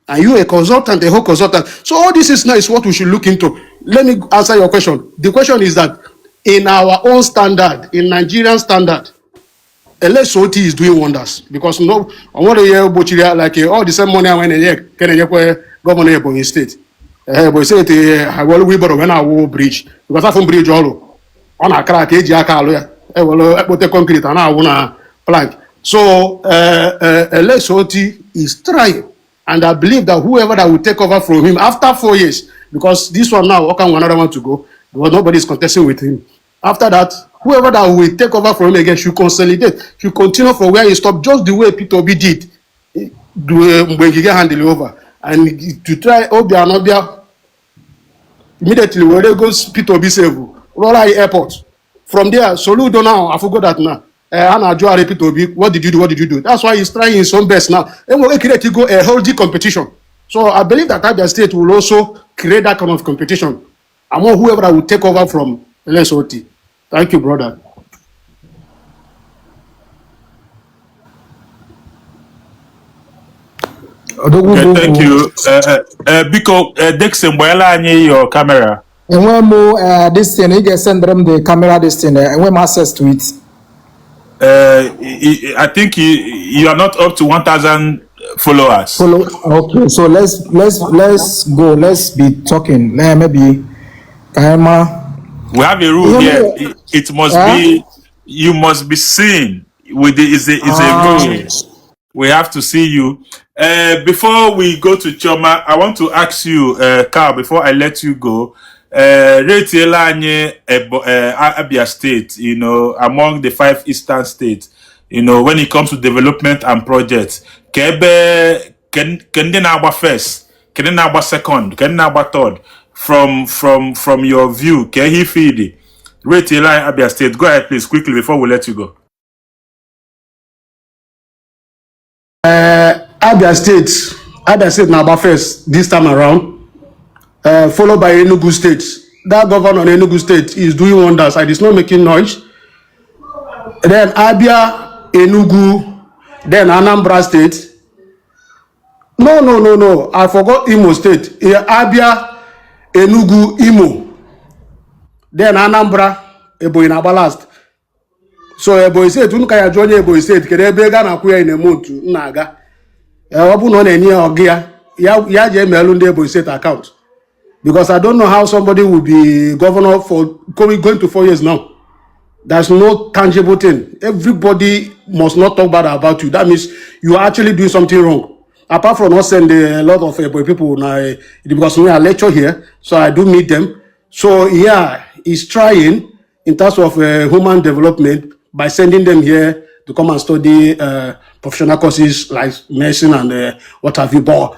Are you a consultant, a whole consultant? So all this is now is what we should look into. Let me answer your question. The question is that in our own standard, in Nigerian standard, LSOT is doing wonders because no, I want to hear about like all the same money I went a year, can I governor in state? But say I will we borrow when I will bridge because I from bridge all on a crack age, I will put the concrete and I want plank. So LSOT is trying. And I believe that whoever that will take over from him after 4 years, because this one now, okay, another one to go, because nobody is contesting with him. After that, whoever that will take over from him again should consolidate, should continue from where he stopped, just the way Peter Obi did when he get handed over. And to try Obia and Obia, immediately when they go Peter Obi Sevu, Rolla Airport. From there, Soludo now, I forgot that now. What did you do? What did you do? That's why he's trying his own best now. And we'll create to go a healthy competition. So I believe that Abia State will also create that kind of competition among whoever will take over from LSOT. Thank you, brother. Okay, thank you. Because Dixon, well, I need your camera. And when more this thing, you can send them the camera this thing, and when access to it. I think you are not up to 1,000 followers. Okay, so let's go. Let's be talking. Maybe we have a rule here. It must be, you must be seen with the is a rule. We have to see you. Before we go to Choma, I want to ask you, Carl, before I let you go. Abia State, you know, among the 5 eastern states, you know, when it comes to development and projects, can they first, can they second, can they third, from your view, can he feed it? Rate Abia State, go ahead please, quickly before we let you go. Abia State now first this time around. Followed by Enugu State. That governor in Enugu State is doing wonders and is not making noise. Then Abia, Enugu, then Anambra State. No. I forgot Imo State. Abia, Enugu, Imo. Then Anambra, Ebo in last. So Ebo State, unkaya join Ebo State. Kede bega na kuya in a month naga. Obu no any ogia. Ya je melunde Ebo State account. Because I don't know how somebody will be governor for going to 4 years now. There's no tangible thing. Everybody must not talk bad about you. That means you are actually doing something wrong. Apart from not sending a lot of people now, because we are lecture here, so I do meet them. So yeah, he's trying in terms of human development by sending them here to come and study professional courses like medicine and what have you. But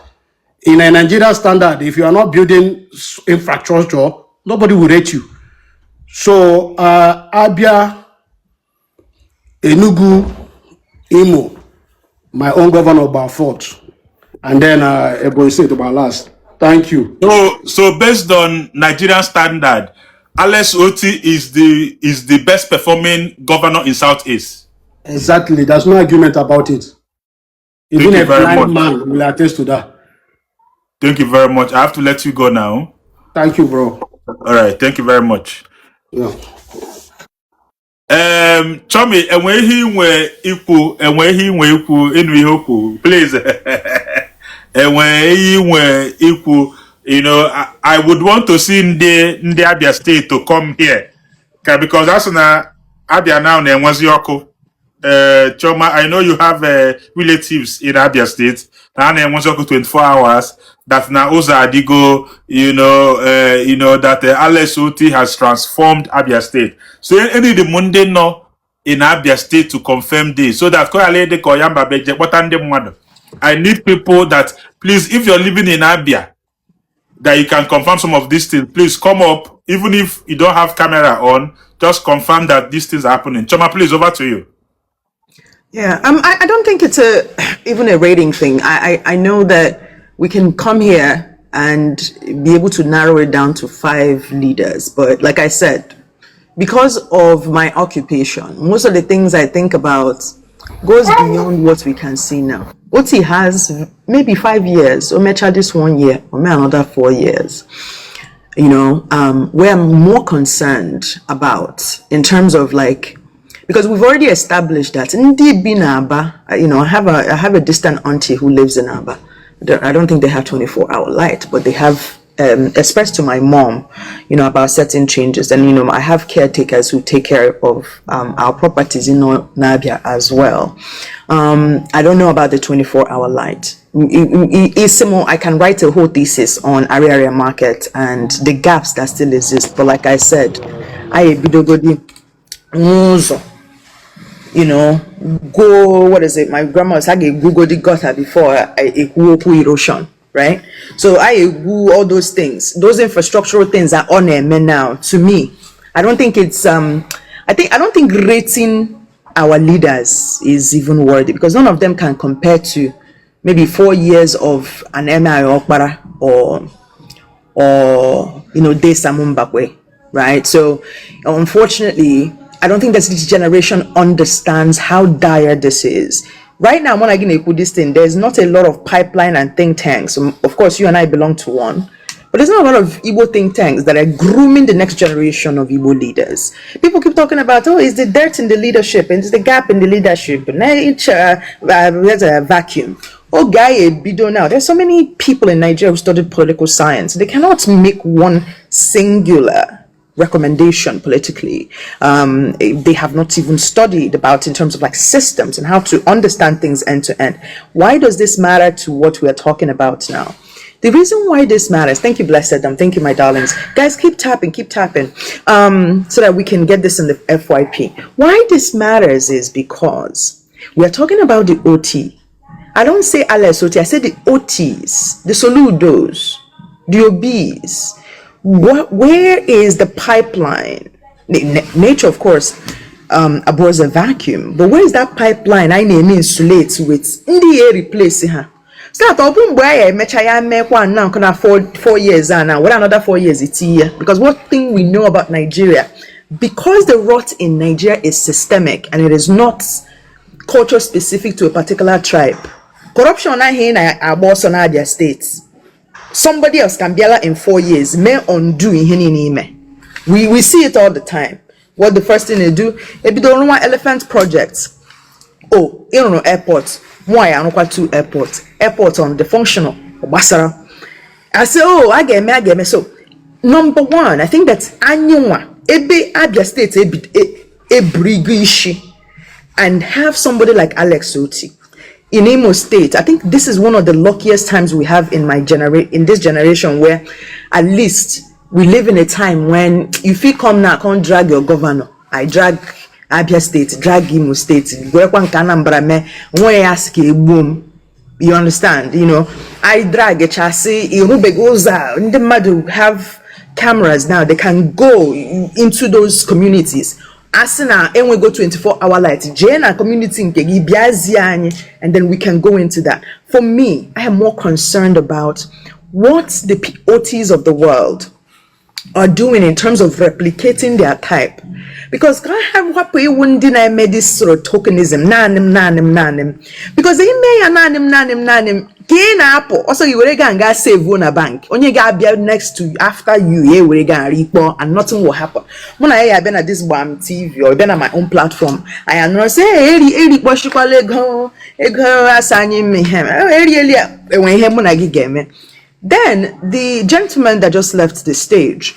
in a Nigerian standard, if you are not building infrastructure, nobody will rate you. So Abia, Enugu, Imo, my own governor about fourth, and then Ebonyi State about last. Thank you. So based on Nigerian standard, Alex Oti is the best performing governor in Southeast. Exactly. There's no argument about it. Even a blind man will attest to that. Thank you very much. I have to let you go now. Thank you, bro. All right. Thank you very much. Yeah. Chomi, enweghị inwe ikwu ịnụ ihe okwu, please. Enweghị inwe ikwu, I would want to see ndị Abia State to come here. Because that's na Abia now na-enwezi ọkụ. Choma, I know you have relatives in Abia State. Na na-enwezi ọkụ 24 hours. That na Oza Adigo, that Alex Oti has transformed Abia State. So any the Monday no in Abia State to confirm this, so that I need people that, please, if you're living in Abia, that you can confirm some of these things. Please come up, even if you don't have camera on, just confirm that these things are happening. Choma, please, over to you. Yeah, I don't think it's even a rating thing. I know that we can come here and be able to narrow it down to 5 leaders. But like I said, because of my occupation, most of the things I think about goes beyond what we can see now. Oti has maybe 5 years, or Mecha this 1 year, or maybe another 4 years. Where I'm more concerned about in terms of because we've already established that indeed being Aba, I have a distant auntie who lives in Aba. I don't think they have 24-hour light, but they have expressed to my mom, about certain changes. And, I have caretakers who take care of our properties in Abia as well. I don't know about the 24-hour light. I can write a whole thesis on area market and the gaps that still exist. But like I said, what is it? My grandma was saying Google the gutter before erosion, right? So all those things, those infrastructural things are on air now. To me, I don't think it's I don't think rating our leaders is even worthy, because none of them can compare to maybe 4 years of an MI Okpara or Desamu Mbakwe, right? So unfortunately, I don't think that this generation understands how dire this is. Right now, when I put this thing, there's not a lot of pipeline and think tanks. Of course, you and I belong to one, but there's not a lot of Igbo think tanks that are grooming the next generation of Igbo leaders. People keep talking about, is the dirt in the leadership, and it's the gap in the leadership, and there's a vacuum. Oh, guy, Bido now. There's so many people in Nigeria who studied political science. They cannot make one singular recommendation politically. They have not even studied about in terms of systems and how to understand things end to end. Why does this matter to what we are talking about now? The reason why this matters, thank you, blessed them, thank you, my darlings. Guys, keep tapping, so that we can get this in the FYP. Why this matters is because we are talking about the OT. I don't say Alex OT, I say the OTs, the Soludos, the OBs. Where is the pipeline? Nature, of course, abhors a vacuum, but where is that pipeline? I need insulate with in the air replace her. Start open where I make one now can afford 4 years and now what another 4 years it's here. Because one thing we know about Nigeria, because the rot in Nigeria is systemic and it is not culture specific to a particular tribe. Corruption I hear our boss on Abia states. Somebody else can be in 4 years, may undo in we see it all the time. What the first thing they do, if you don't want elephant projects, airport, why I don't 2 airports on the functional Basara. I say, I get me. So number one, I think that's Anywa, Ebe Abia State, a brigishi, and have somebody like Alex Oti. In Imo State, I think this is one of the luckiest times we have in this generation, where at least we live in a time when if you come now, can't drag your governor. I drag Abia State, drag Imo State. Boom. You understand? I drag a chassis. The mother have cameras now. They can go into those communities. Asina, and we go 24-hour light. Jena community and then we can go into that. For me, I am more concerned about what the OTs of the world are doing in terms of replicating their type. Because I have what we wouldn't deny this sort of tokenism, nanim. Because they may nanim. Gain apple. Also, you will go save on a bank. Only get Abia next to you, after you, you will go report, and nothing will happen. When I have been at this Gbam TV or been on my own platform, I am not say, hey, what you call it, go, assigning me him. When him when I get me. Then the gentleman that just left the stage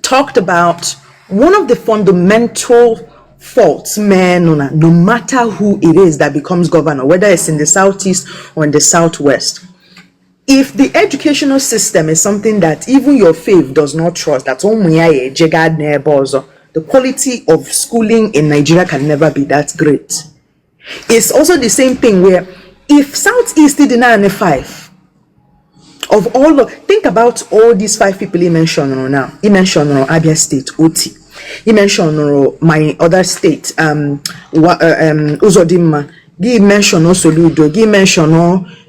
talked about one of the fundamental faults, man, no matter who it is that becomes governor, whether it's in the southeast or in the southwest. If the educational system is something that even your faith does not trust, that's the quality of schooling in Nigeria can never be that great. It's also the same thing where if Southeast did 95 of all, think about all these 5 people he mentioned now. He mentioned Abia State, OT. He mentioned my other state, Uzodimma. He mentioned Soludo. He mentioned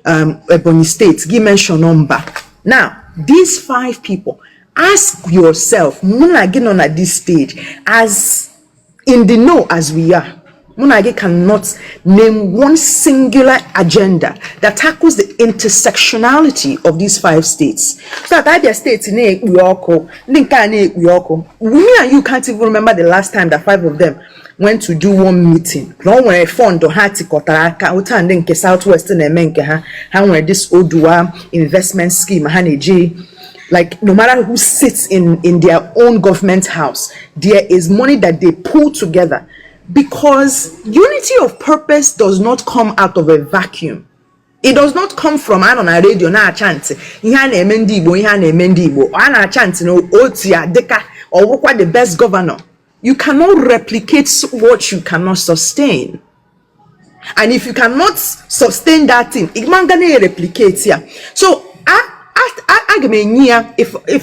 Ebonyi State. He mentioned Mba. Now, these 5 people, ask yourself, Munagi on at this stage, as in the know as we are, Munagi cannot name one singular agenda that tackles the intersectionality of these 5 states. So that Abia State in Ekwiyoko, me and you can't even remember the last time that 5 of them went to do one meeting. No one fund or hati kotaraka utande nke Southwest na emenke ha when this Odua investment scheme haneji. Like no matter who sits in their own government house, there is money that they pull together. Because unity of purpose does not come out of a vacuum. It does not come from I on a radio na chant. Ihana emendi Igbo, ihana emendi Igbo. Ana chant no otia deka or what the best governor. You cannot replicate what you cannot sustain. And if you cannot sustain that thing, it man gonna replicate here. So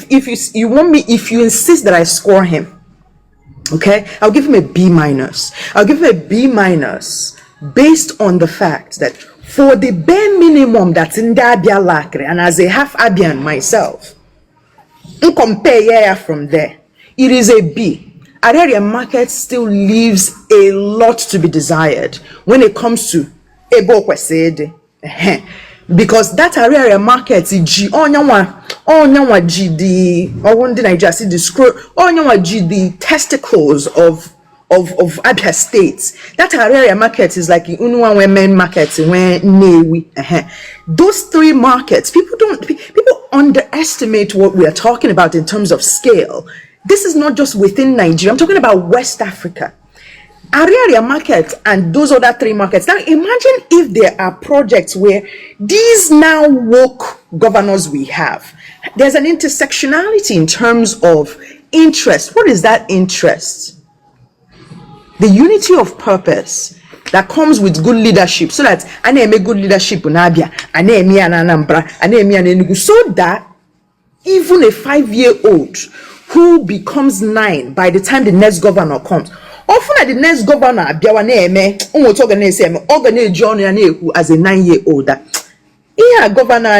if you want me, if you insist that I score him. Okay, I'll give him a B-. I'll give him a B- based on the fact that for the bare minimum that's in the Abia Lakre, and as a half Abian myself, in compare from there, it is a B. Area market still leaves a lot to be desired when it comes to Ebo Kwesede. Because that area market is the testicles of Abia State. That area market is like Unwa women market when Newi. Those 3 markets, people underestimate what we are talking about in terms of scale. This is not just within Nigeria. I'm talking about West Africa. Area market and those other 3 markets. Now imagine if there are projects where these now woke governors we have, there's an intersectionality in terms of interest. What is that interest? The unity of purpose that comes with good leadership, so that I name a good leadership in Abia, I name me an Anambra, I name me an Enugu, so that even a 5-year-old who becomes 9 by the time the next governor comes, often at the next governor, as a 9-year-old, governor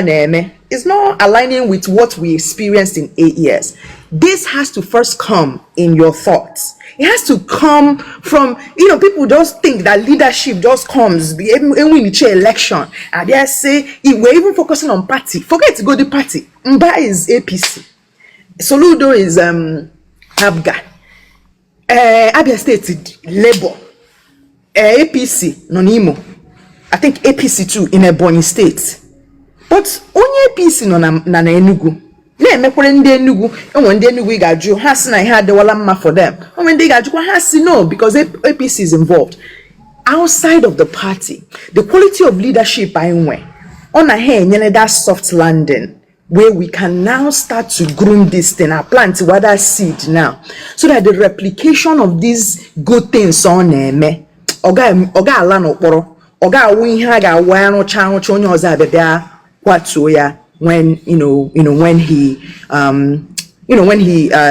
is not aligning with what we experienced in 8 years. This has to first come in your thoughts. It has to come from, people just think that leadership just comes when we chair election. And they say, we're even focusing on party. Forget to go to party. Mba is APC. Soludo is Abga. Abia State Labour, APC Nonimo. I think APC too in Ebonyi State. But only APC no na Enugu. Na emekwere ndị Enugu, enwe ndị Enugu igaju has na ihe adewala mma for them. Onwe ndị igaju kwa has no, because APC is involved. Outside of the party, the quality of leadership ainwe on a nyene that soft landing, where we can now start to groom this thing, plant whether seed now, so that the replication of these good things on me, oga ala no kporo, oga win ha ga wa no cha onye oza bebia kwatu ya when when he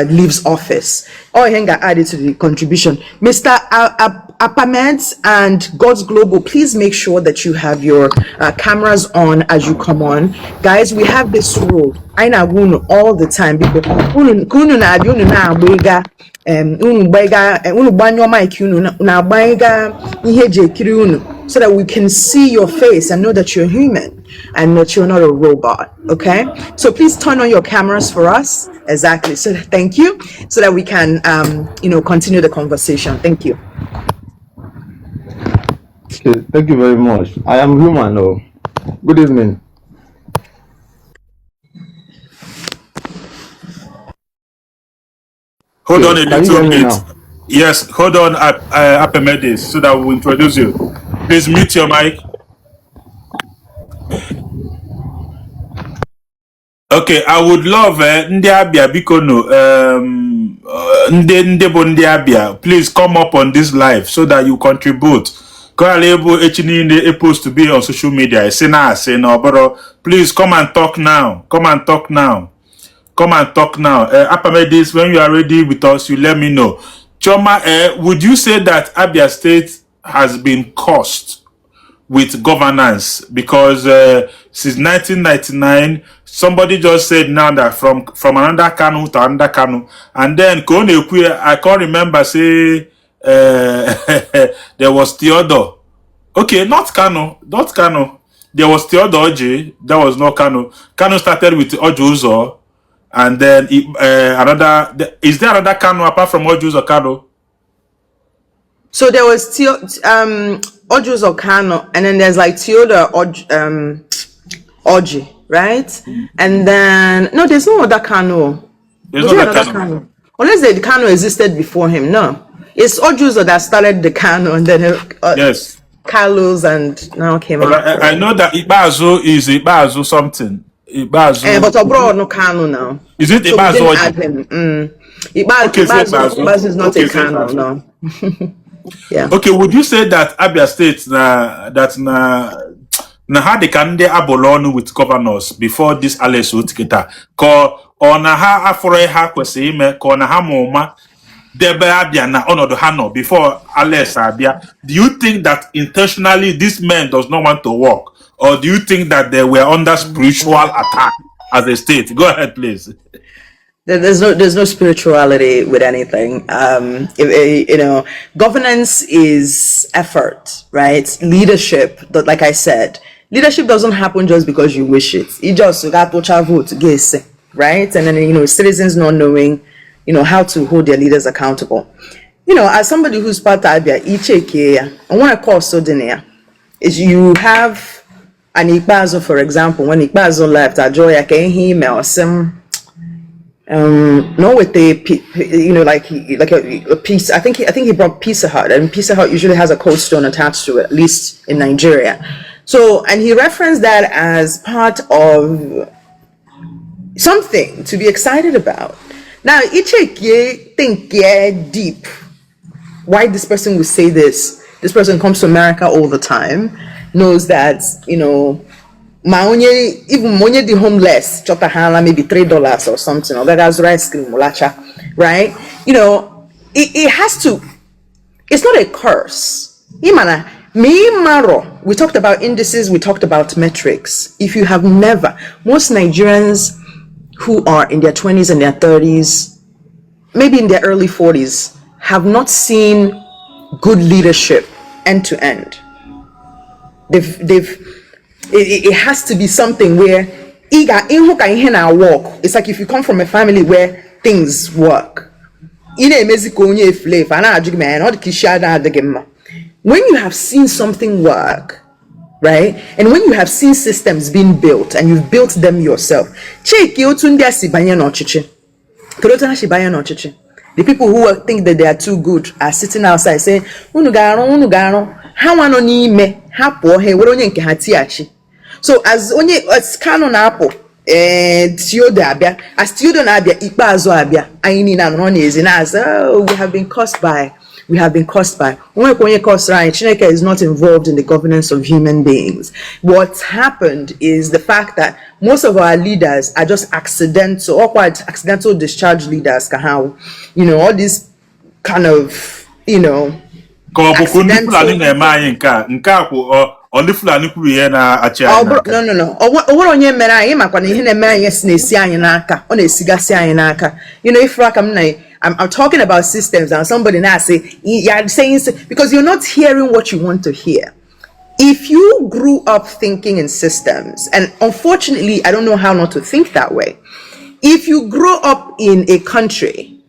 leaves office. Oh, he got added to the contribution. Mr. Apameds and God's Global, please make sure that you have your cameras on as you come on. Guys, we have this rule. I know all the time because so that we can see your face and know that you're human and that you're not a robot. Okay, so please turn on your cameras for us. Exactly. So thank you, so that we can continue the conversation. Thank you. Okay, thank you very much. I am human. Oh, good evening. Hold on Okay, a can you hear little me bit. now? Yes, hold on, Apemedis, so that we'll introduce you. Please mute your mic. Okay, I would love ndị Abia biko no ndị bụ ndị Abia, please come up on this live so that you contribute. Ka able a post to be on social media. I say no, but please come and talk now. Come and talk now. Come and talk now. Apamedis, when you are ready with us, you let me know. Choma, would you say that Abia State has been cursed with governance? Because since 1999, somebody just said now that from another Kanu to another Kanu, and then I can't remember, say there was Theodore. Okay, not Kanu. There was Theodore Oji. There was no Kanu. Kanu started with Ojuzo, and then is there another Kanu apart from Ojuzo Kanu? So there was Ojuzo Kano, and then there's like Theodore Oji, right? And then no, there's no other Kano. There's Was no there other another Kanu. Kano? Unless the Kano existed before him. No, it's Ojuzo that started the Kano, and then Yes. Carlos and now came But out. I know that Ibazu is Ibazu something. Ibazu. But abroad no Kano now. Is it So we Ibazu didn't Oji? add him. Okay, say Ibazu. Ibazu is not Okay, a say Kano, Ibazu. no. Yeah. Okay, would you say that Abia State na ha the can they abolonu with governors before this Alex Utkita? Or na ha afore ha kwesi ime ko na ha moma debe Abia na onodo ha no before Alex Abia? Do you think that intentionally this men does not want to work? Or do you think that they were under spiritual attack as a state? Go ahead, please. There's no spirituality with anything. Governance is effort, right? Leadership, like I said, leadership doesn't happen just because you wish it. You just got to vote, right? And then citizens not knowing, how to hold their leaders accountable. As somebody who's part of Abia, I want to call Sodenia is you have an Ikbazo, for example. When Ikbazo left, Ajoya came email some. No, with a piece. I think he brought Pizza Hut, and Pizza Hut usually has a cold stone attached to it, at least in Nigeria. So, and he referenced that as part of something to be excited about. Now, Icheke think deep why this person would say this. This person comes to America all the time, knows that even money the homeless chota hala maybe $3 or something, or that has rice cream mulacha, right? It has to. It's not a curse. Imana me maro. We talked about indices. We talked about metrics. If you have never, most Nigerians who are in their 20s and their 30s, maybe in their early 40s, have not seen good leadership end to end. It has to be something where it's like if you come from a family where things work. When you have seen something work, right? And when you have seen systems being built and you've built them yourself, the people who think that they are too good are sitting outside saying, so as canon apple Theodore Abia, as Theodore Abia, Ikbazo Abia, Aini na Ronnie as we have been cursed by. Chineke is not involved in the governance of human beings. What's happened is the fact that most of our leaders are just accidental or quite accidental discharge leaders. All these kind of, accidental. Only Fulani na achi no. What on your men I am when you if I'm talking about systems and somebody now say you're saying because you're not hearing what you want to hear. If you grew up thinking in systems, and unfortunately, I don't know how not to think that way. If you grow up in a country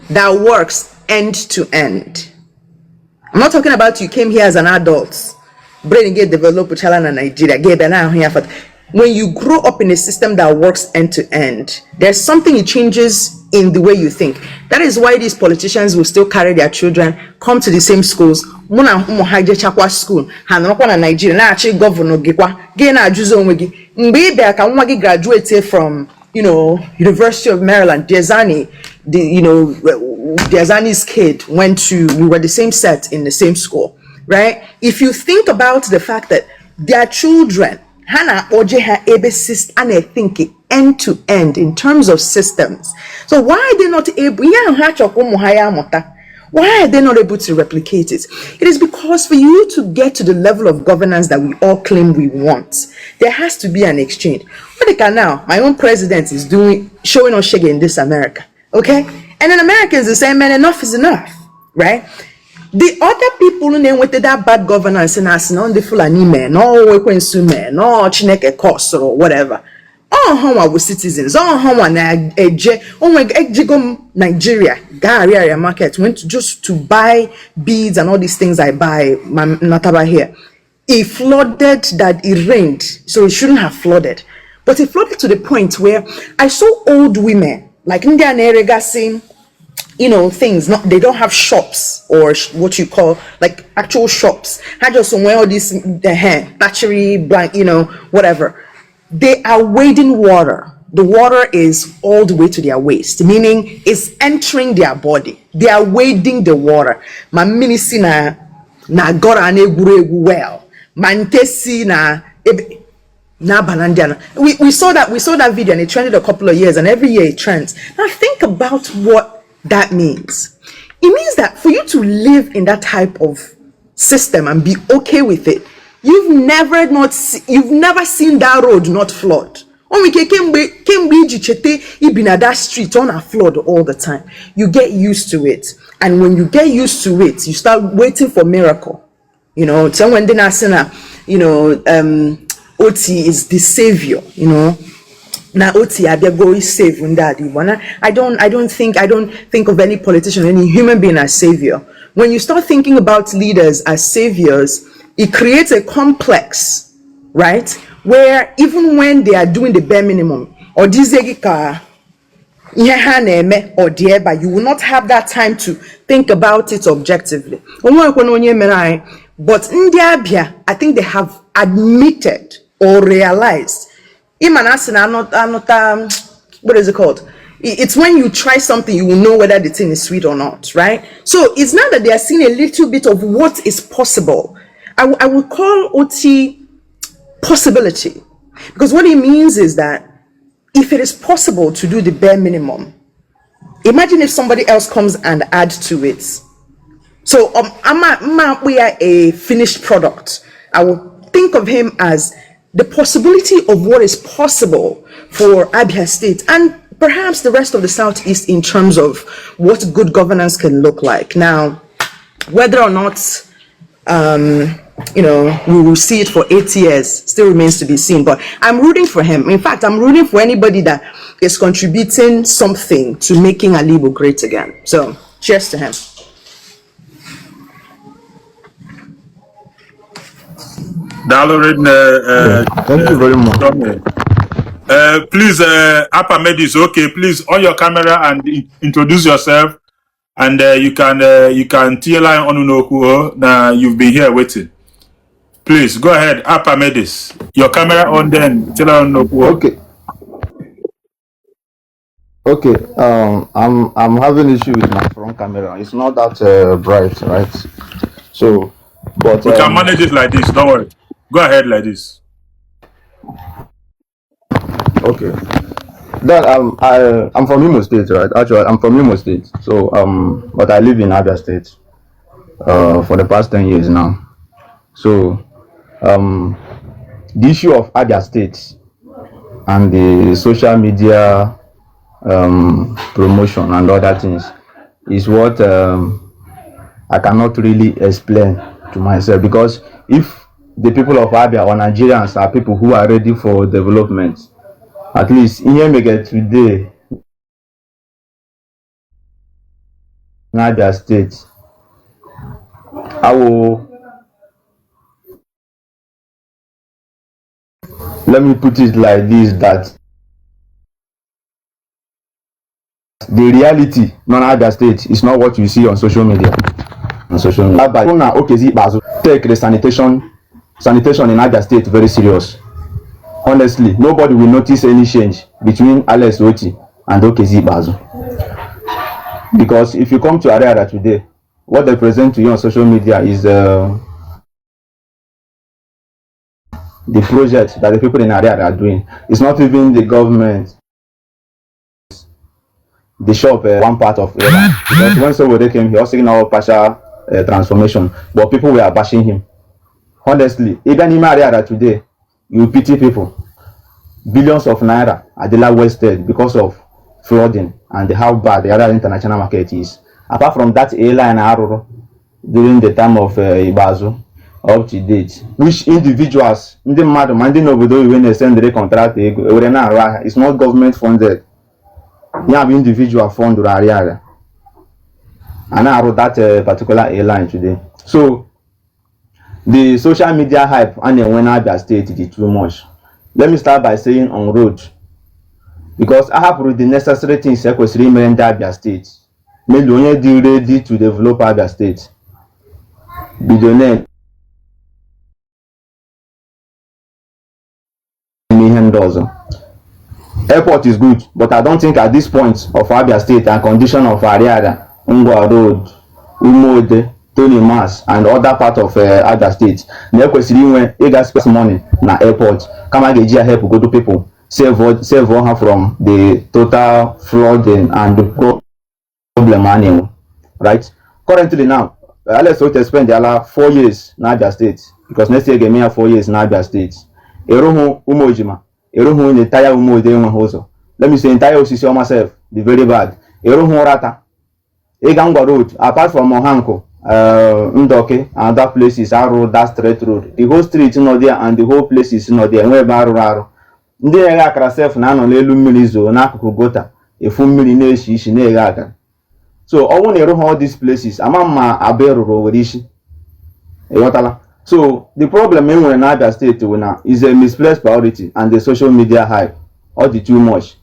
that works end to end, I'm not talking about you came here as an adult, brain get developed in Nigeria, when you grow up in a system that works end to end, there's something it changes in the way you think. That is why these politicians will still carry their children, come to the same schools. Muna chakwa school, na Nigeria, na actually governor gikwa, ge na ajuzo onwegi. Mgbe be aka nwa gi graduate from, University of Maryland, Diazani's kid we were the same set in the same school, right? If you think about the fact that their children, Hana Ojeha Ebesist and I think end to end in terms of systems. So why are they not able? Why are they not able to replicate it? It is because for you to get to the level of governance that we all claim we want, there has to be an exchange. What now, my own president is showing us shege in this America, okay? And in America is the same, man, enough is enough, right? The other people who with that bad governance and us non the Fulani men, no Wekwensu no Chineke cost or whatever. Oh, how are we citizens? Oh, how are Nigeria, Area market went just to buy beads and all these things I buy, Nataba here. It flooded that it rained, so it shouldn't have flooded. But it flooded to the point where I saw old women, like India and Erega saying, things, they don't have shops or what you call like actual shops. I just wear all this battery blank, whatever. They are wading water. The water is all the way to their waist, meaning it's entering their body. They are wading the water. My minisi na gora ne well. Mantesi na banandiana. We saw that video and it trended a couple of years, and every year it trends. Now think about what that means. It means that for you to live in that type of system and be okay with it, you've never seen that road not flood. When we came at that street on a flood all the time. You get used to it, and when you get used to it, you start waiting for miracle. So when Oti is the savior. Now Oti Abia go is save Daddy. I don't think of any politician, any human being as savior. When you start thinking about leaders as saviors, it creates a complex, right? Where even when they are doing the bare minimum, or or you will not have that time to think about it objectively. But in Abia, I think they have admitted or realized. What is it called? It's when you try something, you will know whether the thing is sweet or not, right? So it's not that they are seeing a little bit of what is possible. I will call OT possibility, because what it means is that if it is possible to do the bare minimum, imagine if somebody else comes and adds to it. So we are a finished product. I will think of him as the possibility of what is possible for Abia State and perhaps the rest of the Southeast in terms of what good governance can look like. Now, whether or not we will see it for 8 years still remains to be seen, but I'm rooting for him. In fact, I'm rooting for anybody that is contributing something to making Alibo great again. So cheers to him. Thank you very much. Please, Apamedis, okay, please on your camera and introduce yourself, and you can TL on Unoku. Now you've been here waiting. Please go ahead, Apamedis. Your camera on, then tell on Unoku. Okay. I'm having issue with my front camera. It's not that bright, right? So, but we can manage it like this. Don't worry. Go ahead like this. Okay. Then I'm from Imo State, right? Actually, I'm from Imo State. So but I live in Abia State for the past 10 years now. So the issue of Abia State and the social media promotion and other things is what I cannot really explain to myself, because if the people of Abia or Nigerians are people who are ready for development, at least here we get today in Abia State, I will, let me put it like this, that the reality non Abia State is not what you see on social media. Take the sanitation in Abia State very serious. Honestly, nobody will notice any change between Alex Oti and Okezi Bazu. Because if you come to Ariara today, what they present to you on social media is the project that the people in Ariara are doing. It's not even the government. The shop, one part of it. Because when Sowore came, he was saying our partial transformation, but people were bashing him. Honestly, even in Ariara today, you pity people. Billions of naira are wasted because of flooding and how bad the other international market is. Apart from that airline Aroro during the time of Ibazu up to date, which individuals, when they send the contract, it's not government funded. You have individual fund area, and I wrote that particular airline today. So the social media hype and then when Abia State is too much. Let me start by saying on road, because I have the necessary things in Abia State. Maybe only ready to develop Abia State. Billionaire airport is good, but I don't think at this point of Abia State and condition of Ariara, Ngwa Road, Umode, Tony Mas, and other part of Abia State, they spend money na airport. Come and get help go to people, save her from the total flooding and the problem anyway, right? Currently now, let's spend the other 4 years in Abia State, because next year give me 4 years in Abia State. Erohu Umojima. Erohu the entire Umode Hoso. Let me say entire Osisi myself, the very bad. Erohu Rata. Egangwa Road, apart from Mohanko, Ndoke, and other places, our road, that straight road. The whole street is not there, and the whole place is not there. Where Baru. Ndị ega akara sef na anọ n'elu mmiri zo n'akụkụ gota efu mmiri na-eshi ishi na-ega aka. So ọnwụ na-eruhu all these places ama mma Abia rụrụ were ishi. So the problem in Abia State is a misplaced priority and the social media hype all the too much.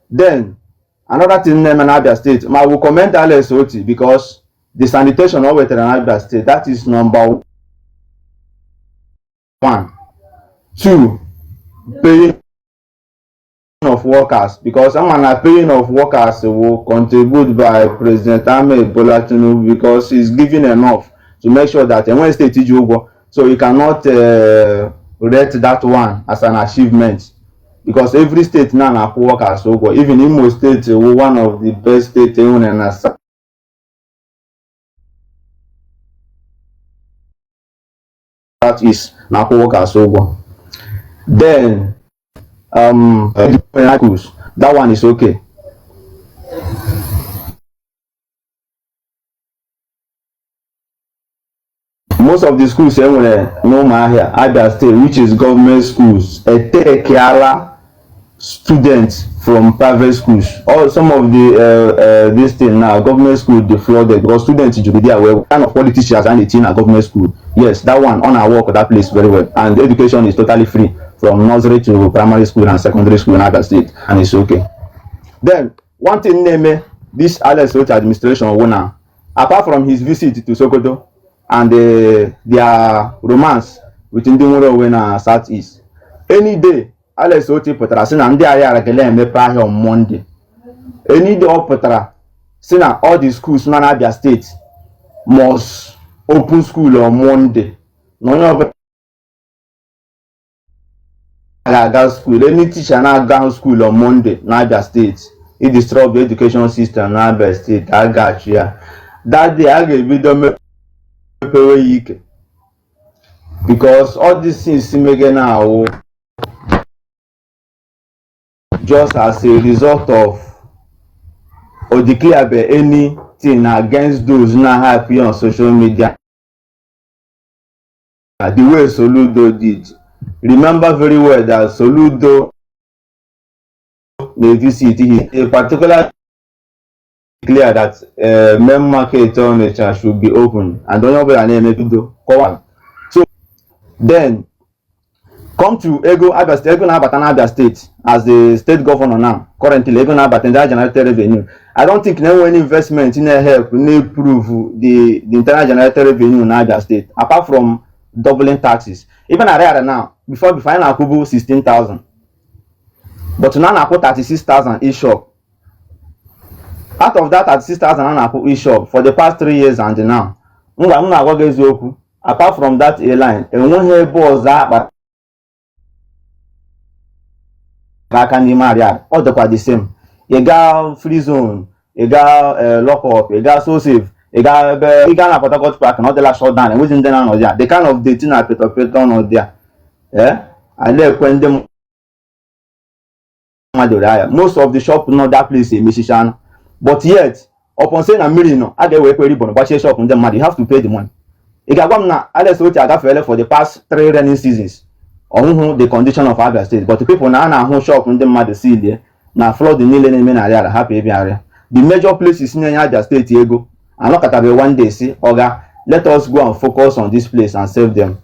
Then another thing in Abia State, I will comment Alex Oti because the sanitation over in Abia State, that is number 1. 2, paying of workers, because paying of workers will contribute by President Ahmed Bola Tinubu, because he's giving enough to make sure that when state is over, so you cannot rate that one as an achievement, because every state now have workers over. Even Imo State, one of the best states in South East now workers over. Then that one is okay. Most of the schools here Abia State, which is government schools, take students from private schools. Or some of the this thing now, government school defrauded because students should be there where kind of politicians and it's in a government school. Yes, that one on our work that place very well. And the education is totally free from nursery to primary school and secondary school in Abia State, and it's okay. Then one thing this Alex Oti administration owner, apart from his visit to Sokoto and their romance with Ndimuro when Southeast, any day Alex Oti putara sina ndị Ariara gele emepe ahịa on Monday. Any day ọ putara sina all the schools na Abia State must open school on Monday. No school, any teacher now go school on Monday na Abia State. It disrupt the education system na Abia State. I got you. That day I will be done because all these things again now just as a result of or declare anything against those now happy on social media the way Soludo did. Remember very well that Soludo may visit a particular clear that main market on the should be open and don't know name do. So then come to Ego Abia State, Ego Abia State as the state governor now. Currently, Ego Abia generated revenue. I don't think no any investment in help improve the internal generated revenue in Abia State apart from doubling taxes. Even at now, before I could 16,000. But now I put 36,000 each shop. Out of that 36,000 I put each shop for the past 3 years and now. Apart from that airline, and one here boss that all the same. You got free zone, you got lock up, you got so safe, you got Port Park and all the last shut down and within the on there. The kind of dating I put on there. Yeah, and then when them most of the shop not that place in Michigan, but yet upon saying a million, I get away pretty bon, but shop on them money, you have to pay the money. You got one now, I what I got for the past 3 rainy seasons. On the condition of Abia State, but the people now who shop on them mad see there now flood the million men area happy area. The major places in Abia State go and look at one day see Oga, let us go and focus on this place and save them.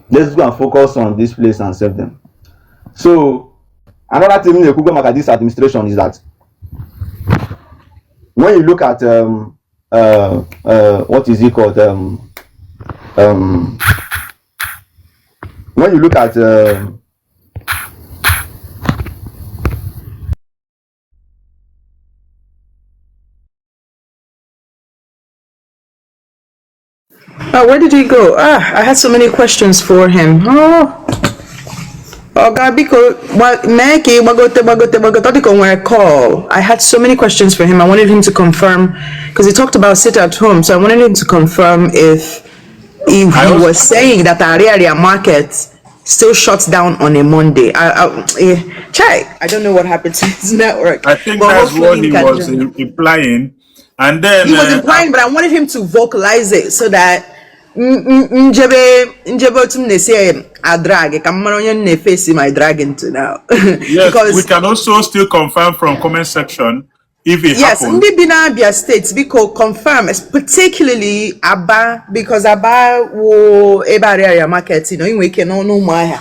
Let's go and focus on this place and save them. So another thing in the Google market this administration is that when you look at what is it called when you look at where did he go? I had so many questions for him. Call. I had so many questions for him. I wanted him to confirm because he talked about sit at home. So I wanted him to confirm if he was saying that the area market still shuts down on a Monday. I don't know what happened to his network. I think that's what he was implying. And then he was implying, but I wanted him to vocalize it so that my dragon to now. Yes, because we can also still confirm from comment section if it yes, happened. Ndi Abia states because confirm, particularly Aba, because Aba wo Eba area market, we can no more.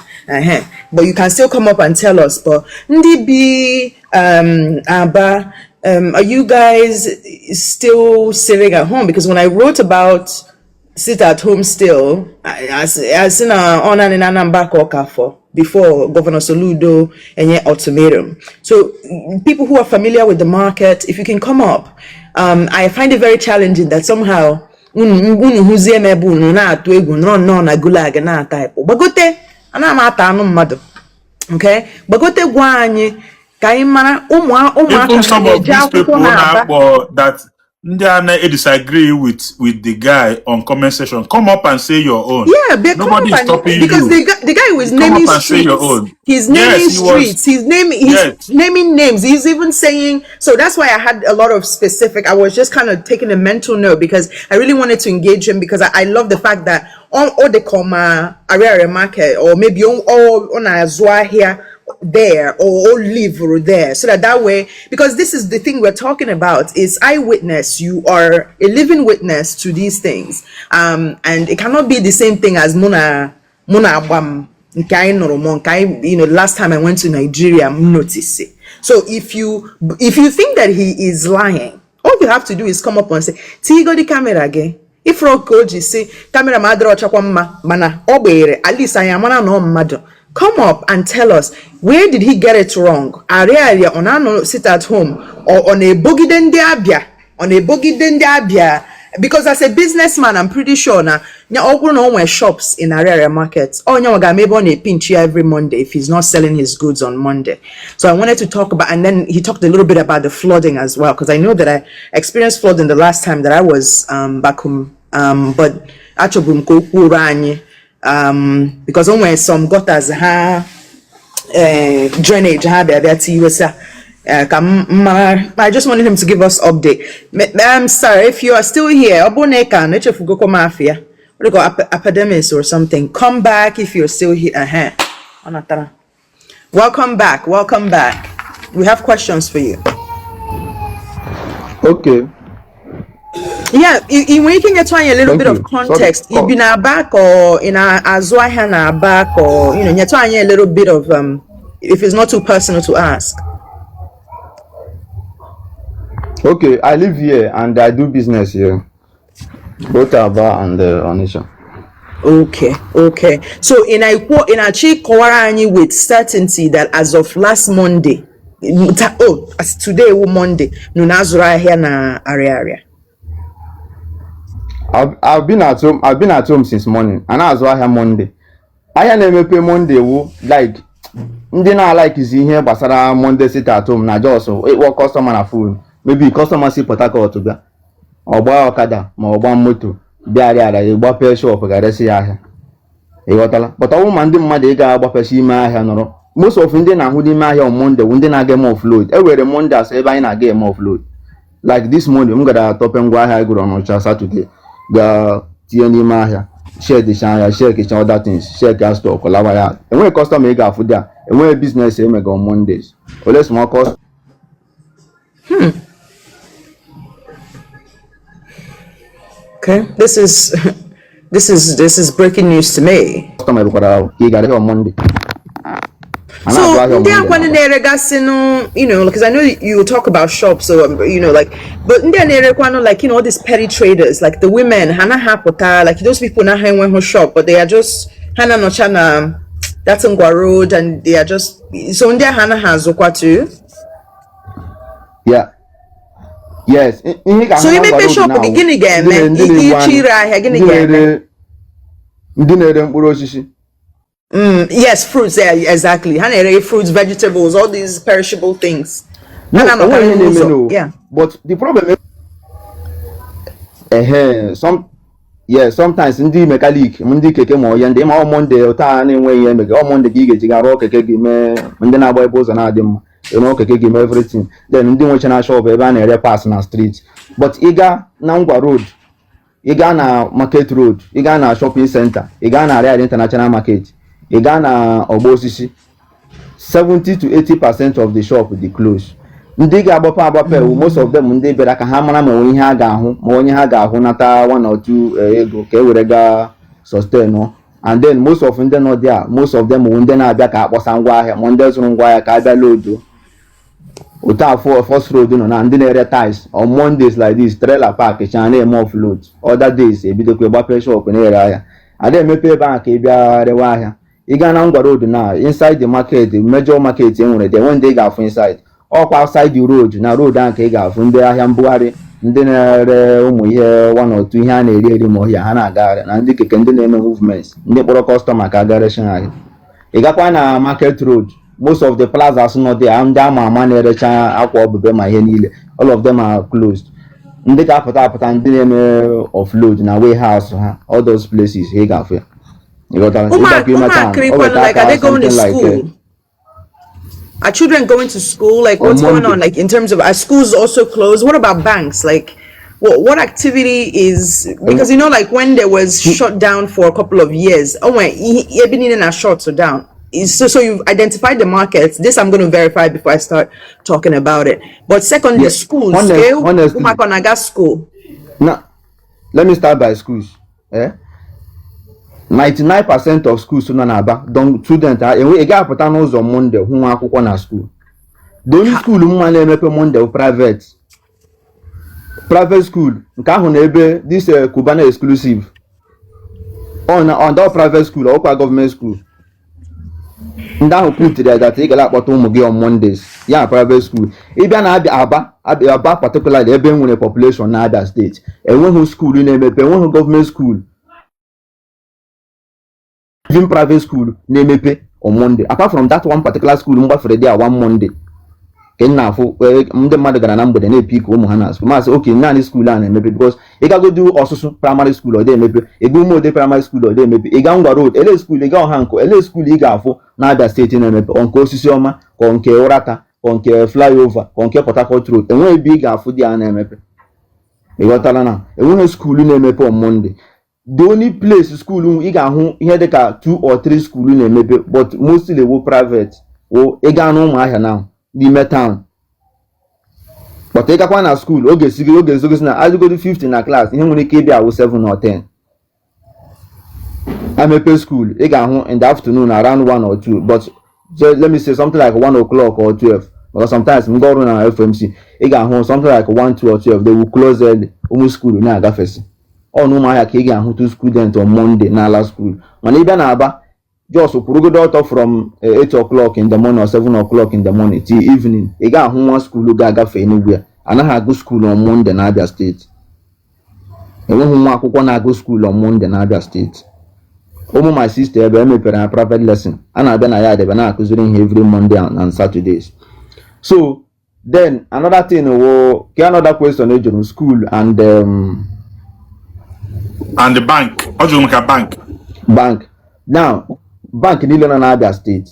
But you can still come up and tell us. But Ndi Aba, are you guys still sitting at home? Because when I wrote about sit at home still, I seen on and back for before Governor Soludo and yet ultimatum. So people who are familiar with the market, if you can come up, I find it very challenging that somehow okay, bagote gwanye even some of these people that they disagree with the guy on comment section. Come up and say your own. Yeah, nobody is stopping because you. The guy was naming streets. He's naming streets. He's naming names. He's even saying, so that's why I had a lot of specific. I was just kind of taking a mental note because I really wanted to engage him because I love the fact that all the comma area market or maybe all on Azua here there or live there, so that way, because this is the thing we're talking about, is eyewitness. You are a living witness to these things, and it cannot be the same thing as Muna Gbam. Last time I went to Nigeria, notice it. So if you think that he is lying, all you have to do is come up and say, "Tigo the camera again." If Rokoji say, "Camera madro chakwamma mana obere," at least I am no mado. Come up and tell us, where did he get it wrong? Area on a sit at home or on a boogie den Abia. Because as a businessman, I'm pretty sure now all shops in area markets. Oh, maybe on a pinch every Monday if he's not selling his goods on Monday. So I wanted to talk about, and then he talked a little bit about the flooding as well, because I know that I experienced flooding the last time that I was back home. But actually, because when some gutters drainage I just wanted him to give us update. I'm sorry if you are still here. what do you call epidemics or something. Come back if you're still here. Onatara. Welcome back. Welcome back. We have questions for you. Okay. Yeah, when you can get a little Thank bit of you. context, Sorry. you've been back or in a Azwahana back, or you're trying a little bit of if it's not too personal to ask. Okay, I live here and I do business here, both Aba and Onisha. Okay. So in a check with certainty that as of last Monday, as today Monday, Nunazura here na area. I've been at home. I've been at home since morning, and as well here Monday. I never pay Monday. Like ndị na-like is ihe gbasara Monday sit at home na just work customer na phone. Maybe customer si Port Harcourt bịa ọgba ọkada ma ọgba moto bịara ịgbape shop ga-eresi ya ahịa. Ịghọtala? But ọwụ ma ndị mmadụ ị ga-agbapesi ime ahịa nọrọ. Most of ndị na-ahụ n'ime ahịa on Monday ndị na-aga eme offload. Ewere Monday as ebe anyị na-aga eme offload. Like this Monday m gara atọpe ngwa ahịa gụrụ ọnụcha Saturday ga tinye n'ime ahịa share the ahịa share other things share stock lawa ya enweghị customer ị ga-afụ dị a enweghị business emega on Mondays ole small cost. Okay, this is breaking news to me. Customer bụkwara ị gara on Monday. So, because I know you talk about shops, so but all these petty traders, like the women, Hana Hapota, like those people now when who shop, but they are just Hana Nochana, that's Ngwa Road, and they are just so India Hana has too. Yeah. Yes. So you make a shop begin again, man. Yes, fruits. Yeah, exactly. Fruits, vegetables, all these perishable things. No, yeah. But the problem is, sometimes ndị mechanic, ndị keke ma oya ndị ma Monday ụta na-enwe ihe mega Monday ka ị ga-eji ga rụọ keke gị mee ndị na-agba ebe ụzọ na-adị mma keke gị mee everything. Then ndị nweche na shop ebe a na-ere pass na street. But ị ga na Ngwa Road, ị ga na Market Road, ị ga na shopping center, ị ga na Ariari International Market, ị gaa na ọgba osisi 70 to 80% of the shop dị close. Ndị ga-agbape most of them ndị bịara ka ha mara ma onye ha ga-ahụ ma onye ha ga-ahụ nata 1 or 2 ego ka e were gaa sustain. And then most of ndị nọ there, most of them ndị na-abịa ka akpọsa ngwa ahịa ma ndị zụrụ ngwa ahịa ka abịa lodo otu afọ first road nọ na ndị na-ere tiles on Mondays like this trailer park cha na-eme offload. Other days ebidokwa gbape shop na-ere ahịa ada emepe ebe ahụ ka ị bịa rewa ahịa. Ị gaa na Ngwa Road na inside the market, major market enwere there when they ga-afụ inside ọkwa outside the road na road ahụ ka ị ga-afụ ndị ahịa mbugharị ndị na-ere ụmụ ihe 1 or 2 ihe a na-eri eri ma ọhịa ha na-agagharị na ndị keke ndị na-eme movements ndị kpọrọ customer ka agaresha ahịa. Ị gakwa na Market Road, most of the plazas nọ there ndị ama na-erecha akwa ọbụbe ma ihe niile all of them are closed. Ndị ga-apụta ndị na-eme offload na warehouse ha all those places ị ga-afụ ya. Like, are they going to school? Are children going to school? Like, what's going on? Like, in terms of, are schools also closed? What about banks? Like, what activity is, because like when there was shut down for a couple of years, you've been in a short so down. So you've identified the markets. This I'm going to verify before I start talking about it. But secondly, yes. Schools. Honestly, school. Now, let me start by schools. 99% of schools nọ n'Aba student ị ga-apụta n'ụzọ Monday hụ nwa akwụkwọ na school. The only school mma na-emepe Monday private school nke ahụ na ebe this Cubana exclusive on that private school ọkwa government school ndị ahụ pụtara that ị ga-akpọta ụmụ gị on Mondays ya private school. Ị bịa na Aba particularly ebe nwere population na Abia State enweghị school na-emepe, enweghị government school, even private school na-emepe on Monday apart from that one particular school mgbafere there one Monday ka nna afụ ndị mmadụ gara na mgbede na-epik ụmụ ha na school masị okay naanị school a na-emepe because ị gagodu ọsụsụ primary school ọ dị emepe, ị ga Umode primary school ọ dị emepe, ị ga Ngwa Road ele school, ị ga Ọhanko ele school ị ga-afụ na Abia steeti na-emepe nke Osisi Ọma ka nke Ụrata ka nke flyover ka nke Port Harcourt Road enweghị ebe ị ga-afụ dị a na-emepe. Ị ghọtara na enweghị school na-emepe on Monday. the only place school ị ga-ahụ ihe dịka 2 or 3 school na-emepe, but mostly wo private. Ị gaa n'ụmụahịa na n'ime town, but ị gakwa na school oge ezogosi na azụgodo 50 na class, ihe nwere ike ịbịa 7 or 10. Amepe school ị ga-ahụ in the afternoon around 1 or 2, but let me say something like 1 o'clock or 12, because sometimes m ọrụ na FMC ị ga-ahụ something like 1, 2 or 12 they will close early, ụmụ school na-agafesi. Ọ n'ụmụahịa ka ị ga-ahụ 2 students on Monday n'ala school. Mana ị bịa na Aba, just kwurugodo ọtọ from 8 o'clock in the morning or 7 o'clock in the morning till evening, ị ga-ahụ nwa school ga-agafe anywhere. Anaghị agụ school on Monday na Abia State. Enweghị nwa akwụkwọ na-agụ school on Monday na Abia State. Ụmụ my sister ebe emepere na private lesson, a na-abịa na ya adebe na-akụziri ihe every Monday and Saturdays. So then another thing another question e jụrụ school and the bank. Ọ jụrụ maka bank. Now bank niile nọ na Abia State,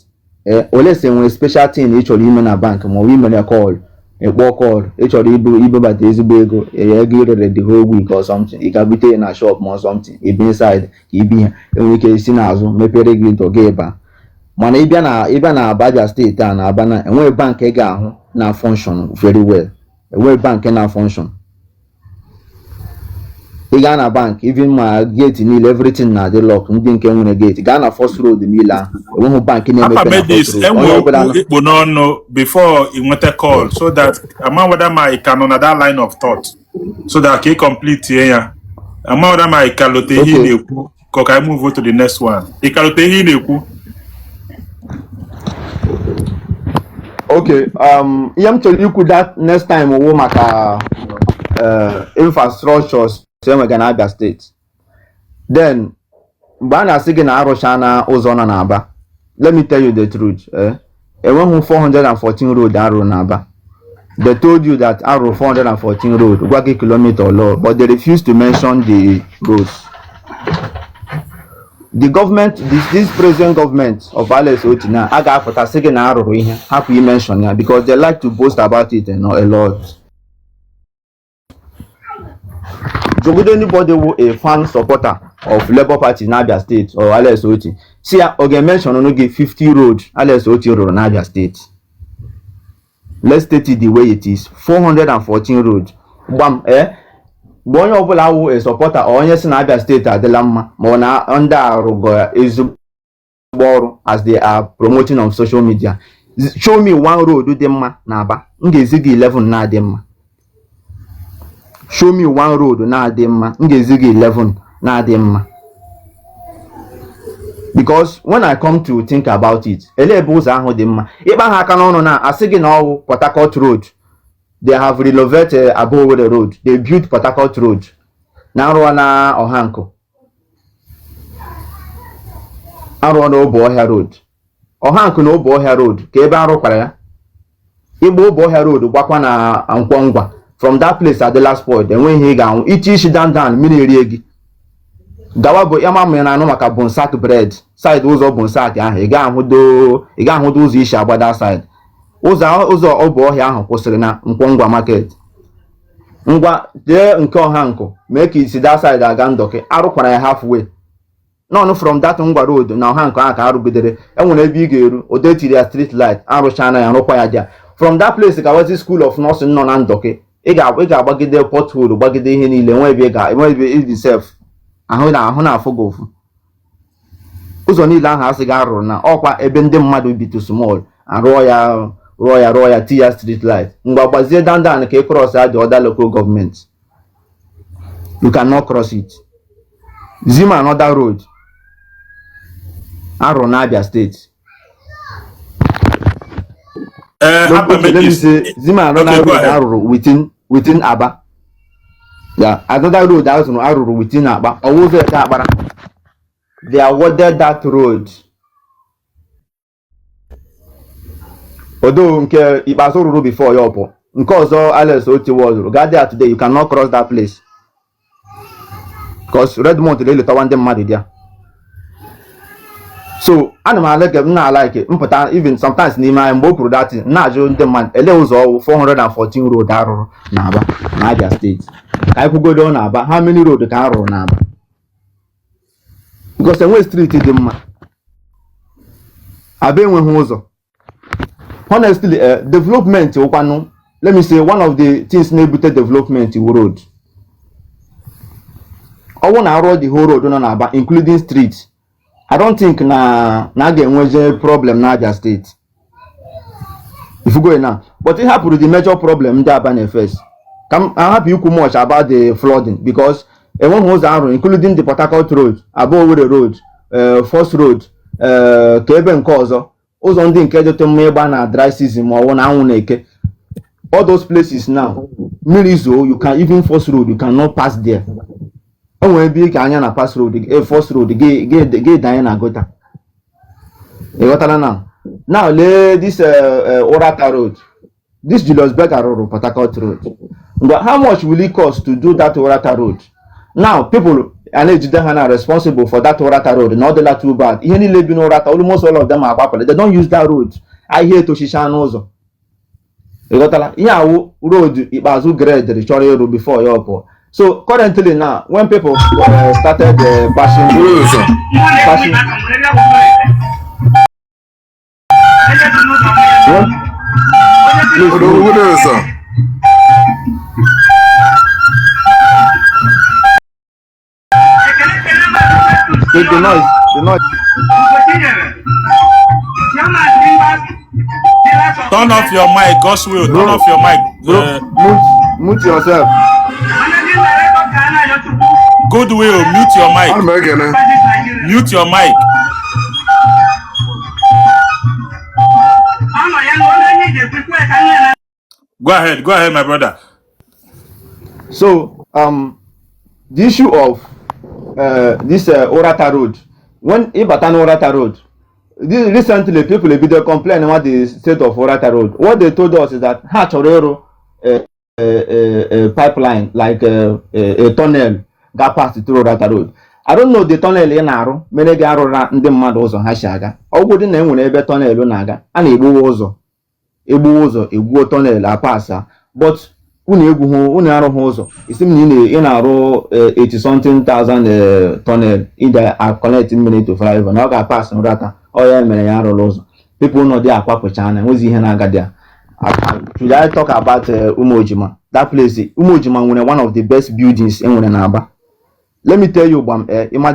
olese nwere special thing ị chọrọ ime na bank, ma ọ bụ imere call, ịkpọ call, ị chọrọ ibebata ezigbo ego, ego irere the whole week or something, ị ga-bute na shop ma something, ibi inside ka ibi ha, enwere ike isi n'azụ mepere gị ntọ gị ịba. Mana ịbịa na Abia State a na Aba na enweghị bank ị ga-ahụ na function very well, enweghị bank na function. Ị gaa na bank, even ma gate niile everything na dị lock, ndị nke nwere gate, gaa na first road niile ahụ enweghị bank na-emepe na first road. Enwe ikpo n'ọnụ before ị nweta call, so that ama whether ma ị ka nọ na that line of thought, so that ka ị complete ya. Ama whether ma ị ka lote ihe ị na-ekwu ka I move to the next one. Ị ka lote ihe ị na-ekwu. Okay, ihe m chọrọ ikwu that next time wụ maka infrastructures enwega na Abia State. Then mgbe a na-asị gị na arụcha na ụzọ nọ n'Aba, let me tell you the truth, enweghị 414 road arụ n'Aba. They told you that arụ 414 road, gwa gị kilometer law, but they refuse to mention the roads. The government, this present government of Alex Oti now, a ga-apụta sị gị na arụrụ ihe, hapụ mention ya, because they like to boast about it and a lot. Jogodo anybody who a fan supporter of Labour Party in Abia State or Alex Oti, see okay mention no give 50 road Alex Oti road in Abia State. Let's state it the way it is. 414 road. Gbam onye ọbụla wụ a supporter or onye si na Abia State adịla mma ma ọ na ndị arụgo ezigbo ọrụ as they are promoting on social media. Show me one road dị mma na Aba, m ga-ezi gị 11 na-adị mma. Show me one road na-adị mma, m ga-ezi gị 11 na-adị mma. Because when I come to think about it, ele ebe ụzọ ahụ dị mma, ịkpa ha aka n'ọnụ na asị gị na ọwụ Port Harcourt road, they have renovated Abia road, they built Port Harcourt road na arụọ na Ọhankụ, arụọ na Obuohia road. Ọhankụ na Obuohia road ka ebe arụkwara ya. Igbo Obuohia road gbakwa na Nkwọngwa, from that place adịla spoiled, enweghị ihe ị ga-anwụ, ichi isi down mmiri erie gị. Gawa bụ ya ma na anụ maka Bonsak bread, side ụzọ Bonsak ahụ ị ga-ahụdo ụzọ isi agbada side. Ụzọ Obuohia ahụ kwụsịrị na Nkwọngwa market. Ngwa jee nke Ọhankụ mee ka isi that side aga Ndọkị, arụkwara ya halfway. None from that Ngwa road na Ọhankụ ahụ ka arụgidere, enwere ebe ị ga-eru, odetiri ya street light, arụchana ya rụkwa ya dia. From that place gawazi school of nursing nọ na Ndọkị, ị ga-agbagide pothole, gbagide ihe niile, enwe ebe ịdị sef ahụ na-afụ gị ụfụ. Ụzọ niile ahụ asị gị arụrụ na ọkwa ebe ndị mmadụ bi too small, rụọ ya tii ya street light. Ngwa gbazie dandan ka ị cross ya the other local government, you cannot cross it. Zima another road arụrụ na Abia State. Let me say Zima another road arụrụ within Aba. Yeah, another road arụrụ within Aba. Ọwụzọ eke Akpara, they awarded that road. Although nke ikpeazụ rụrụ before ya ọpụ, nke ọzọ Alex Oti rụrụ, gaa there today, you cannot cross that place because Redmond na-eletawa ndị mmadụ dia. So ana m aleke m na-alike mpụta even sometimes n'ime anyị mgbe o kwuru that na-ajụ ndị mmadụ ele ụzọ ọwụ 414 road arụrụ na Aba na Abia State. Ka anyị kwugodo na Aba, how many road ka arụrụ na Aba? because enwe street dị mma Abia enweghị ụzọ. Honestly, development ụkwanụ, let me say one of the things na-ebute development iwu road. Ọwụ na-arụ the whole road nọ n'Aba including streets. I don't think na ga-enweze problem na Abia State. If you go now, but it happened the major problem ndị Aba na-face. I'm happy you much about the flooding because enweghị ụzọ arụ including the Port Harcourt road, Aba Owerri road, First road, ka ebe nke ọzọ ụzọ ndị nke jete mma ịgba na dry season ma ọwụ na anwụ na-eke. All those places now, mmiri zoo, you can even First road, you cannot pass there. O nwere ebe ka anya na pass road, First road ga-edanye na gota. You got now lay this Orata road, this Julius Berger road, Port Harcourt road. But how much will it cost to do that Orata road? Now people are responsible for that Orata road, not the too bad. Even if you know Orata, almost all of them are popular. They don't use that road. I hear to Shishan also. You got road Ibazu grade the road before your. So currently now, when people started bashing, the noise. Turn off your mic, God's will. Turn off your mic. Mute yourself. Goodwill, mute your mic. Mute your mic. Go ahead, my brother. So, the issue of this Orata road, when Ibatan Orata road, recently people have been complaining about the state of Orata road. What they told us is that Hachorero pipeline, like a tunnel, got passed through Orata road. I don't know the tunnel in Aro, many Garo and the mad was on Hashaga. Or wouldn't name when ever tunnel Lunaga, and a buozo, a wood tunnel, a passer, but Unaro Hoso. It seems in our 80 something thousand tunnel either are connecting minute to 5 and I pass on Rata or Yaro. People know they are Papa China, who's in Agadia. Should I talk about Umojima? That place, Umojima, one of the best buildings in Aba. Let me tell you, Gbam,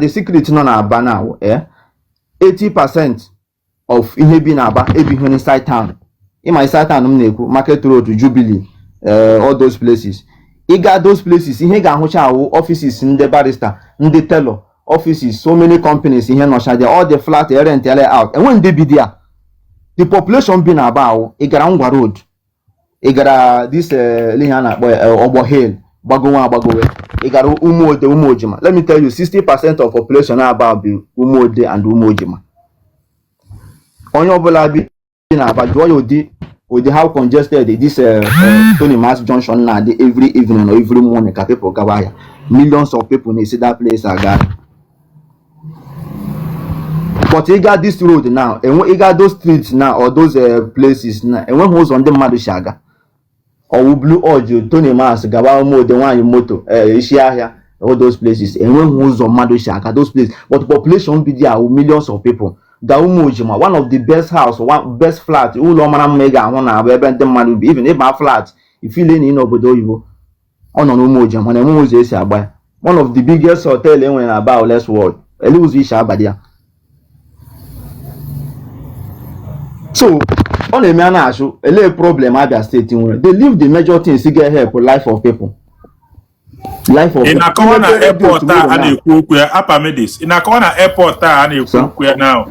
the secret non Aba now, 80% of Inhebi Aba, every inside town. In my side town, Market Road to Jubilee. All those places. He got those places. He got offices in the barrister, in the teller offices. So many companies in here. All the flat rent out. And when they be there, the population been about. He got Angwa road. He got this Lihana Obo Hill, Bagowe. He got Umode Umojima. Let me tell you, 60% of population are about Umode and Umojima. On your bolabi about Joy with how congested this Tony Mass Junction now every evening or every morning people Gawaya. Millions of people need see that place again. But he got this road now, and when he got those streets now or those places now, and when who's on the Madushaga or Blue Audio, Tony Mass, Gawa Mo, the one in Moto, Ishia, all those places, and when who's on Madushaga, those places, but population be there with millions of people. Umojima, one of the best house, one best flat. Mega one even if my flat, if you lean in Obodo, on Umojima, when Umojima, one of the biggest hotel in about less world. So, on a man, a little problem Abia State, they leave the major things to get help for life of people. Life of in a corner airport and a cook where Apamedis. In a corner airport and a cook where now.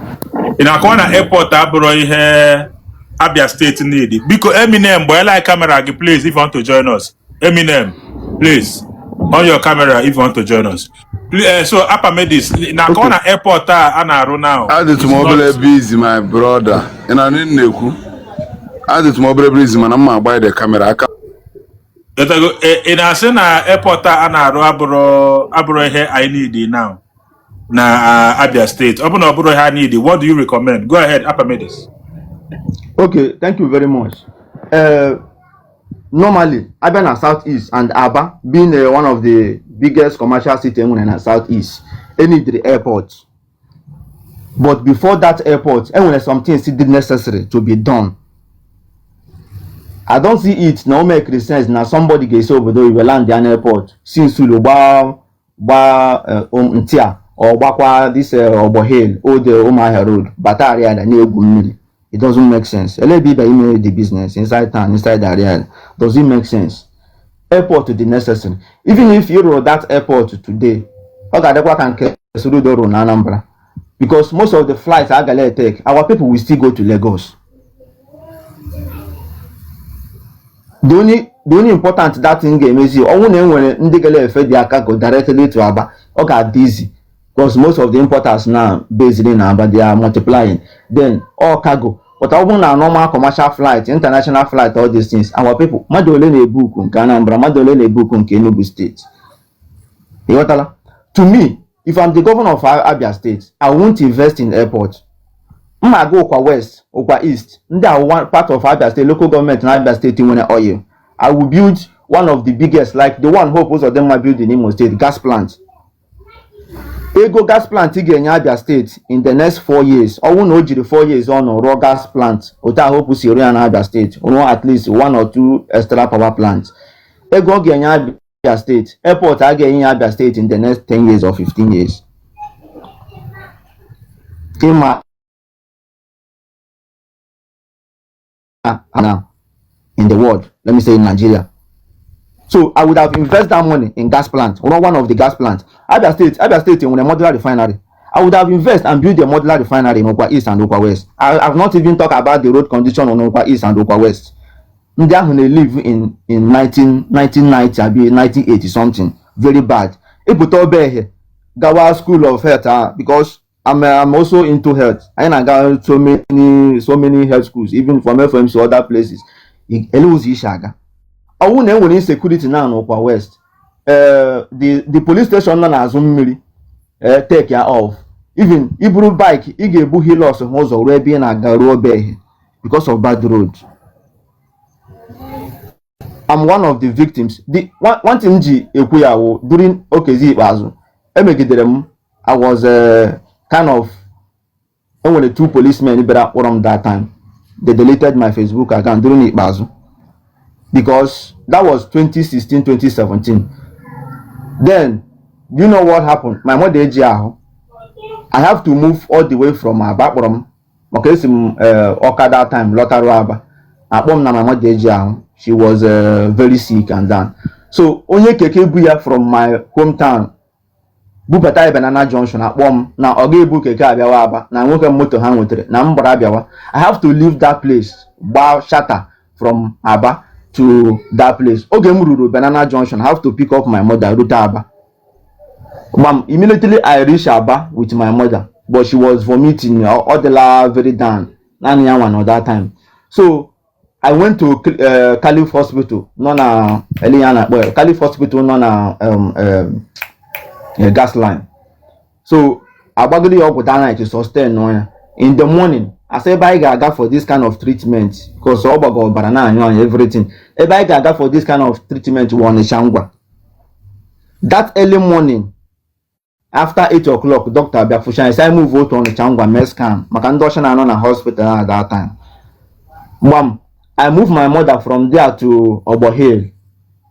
In a corner airport, Abia State needed. Because Eminem, boy, like camera, please, if you want to join us. Eminem, please, on your camera, if you want to join us. Please, so, Apamedis, in a corner airport, and I run now. I did mobile busy, my brother. And I didn't know. I did mobile busy, man. I'm going to buy the camera. In a sena airport, and I run here, I need it now. Na Abia State. Open up need. What do you recommend? Go ahead, Apamedis. Okay, thank you very much. Normally, Abia na Southeast and Aba being one of the biggest commercial cities in the Southeast, they need the airport. But before that airport, and when some things still necessary to be done, I don't see it now make sense. Now somebody gets over there, you will land the airport. Since you ba ntia or bakwa this Obo Hill or the Omahia Road, Bataria and Neogumili. It doesn't make sense. LB by email the business inside town, inside the area. Does it make sense? Airport to the necessary. Even if you roll that airport today, because most of the flights I gonna take, our people will still go to Lagos. The only important that thing game is only when they go directly to Aba. Okay, easy. Because most of the importers now based in Aba, they are multiplying. Then all cargo. But even a normal commercial flight, international flight, all these things, our people, Madolene book in Kanambra, Madolene book in Enugu State. To me, if I'm the governor of Abia State, I won't invest in airport. I go Okwa West, Okwa East. That one part of Abia State, local government in Abia State in oil. I will build one of the biggest, like the one Hope of them might build in Imo State, gas plant. Ego gas plant in Abia State in the next 4 years. I won't know the 4 years on raw gas plant. Ota hope see in Abia State. Or at least 1 or 2 extra power plants. Ego in Abia State. Airport again in Abia State in the next 10 years or 15 years. Now in the world, let me say in Nigeria. So I would have invested that money in gas plant, one of the gas plants. Abia State in a modular refinery. I would have invested and built a modular refinery in Okwa East and Okwa West. I have not even talked about the road condition on Okwa East and Okwa West. They live in 1990, 1980 something. Very bad. Gawa School of Health, because I'm also into health. I got so many health schools, even from FMC to other places. I won't know insecurity now in Okwa West. The police station na Azumiri take care of. Even Ibru bike, Igebu he lost of Mozo Rebi and Agarobe because of bad road. I'm one of the victims. The one thing during OKZ Bazu, I was kind of only 2 policemen that time. They deleted my Facebook account during it Bazu. Because that was 2016, 2017. Then, you know what happened? My mother, I have to move all the way from Abia, okay, that time, Lotaro Aba. My mother, she was very sick and down. So, only Kekebuya from my hometown, Bupatai Banana Junction, now Oge Buke Abiawa, now Woke Moto Hanwotre, Nambra Abiawa. I have to leave that place, Bao Shatta, from Aba to that place. Ogemuru Banana Junction. I have to pick up my mother, Ruta Aba. Immediately I reached Aba with my mother, but she was vomiting, all the la very down. At that time. So I went to Caliph Hospital, Nona Eliana, well, Caliph Hospital, Nona gas line. So I bagly up with that night to sustain in the morning. I say buy gaga for this kind of treatment because Obago banana and everything. I buy gaga for this kind of treatment one Shangwa. That early morning, after 8 o'clock, Dr. Biafushan said I move out on the Changwa Mescan. Makandoshan and on a hospital at that time. Mom, I moved my mother from there to Obo Hill.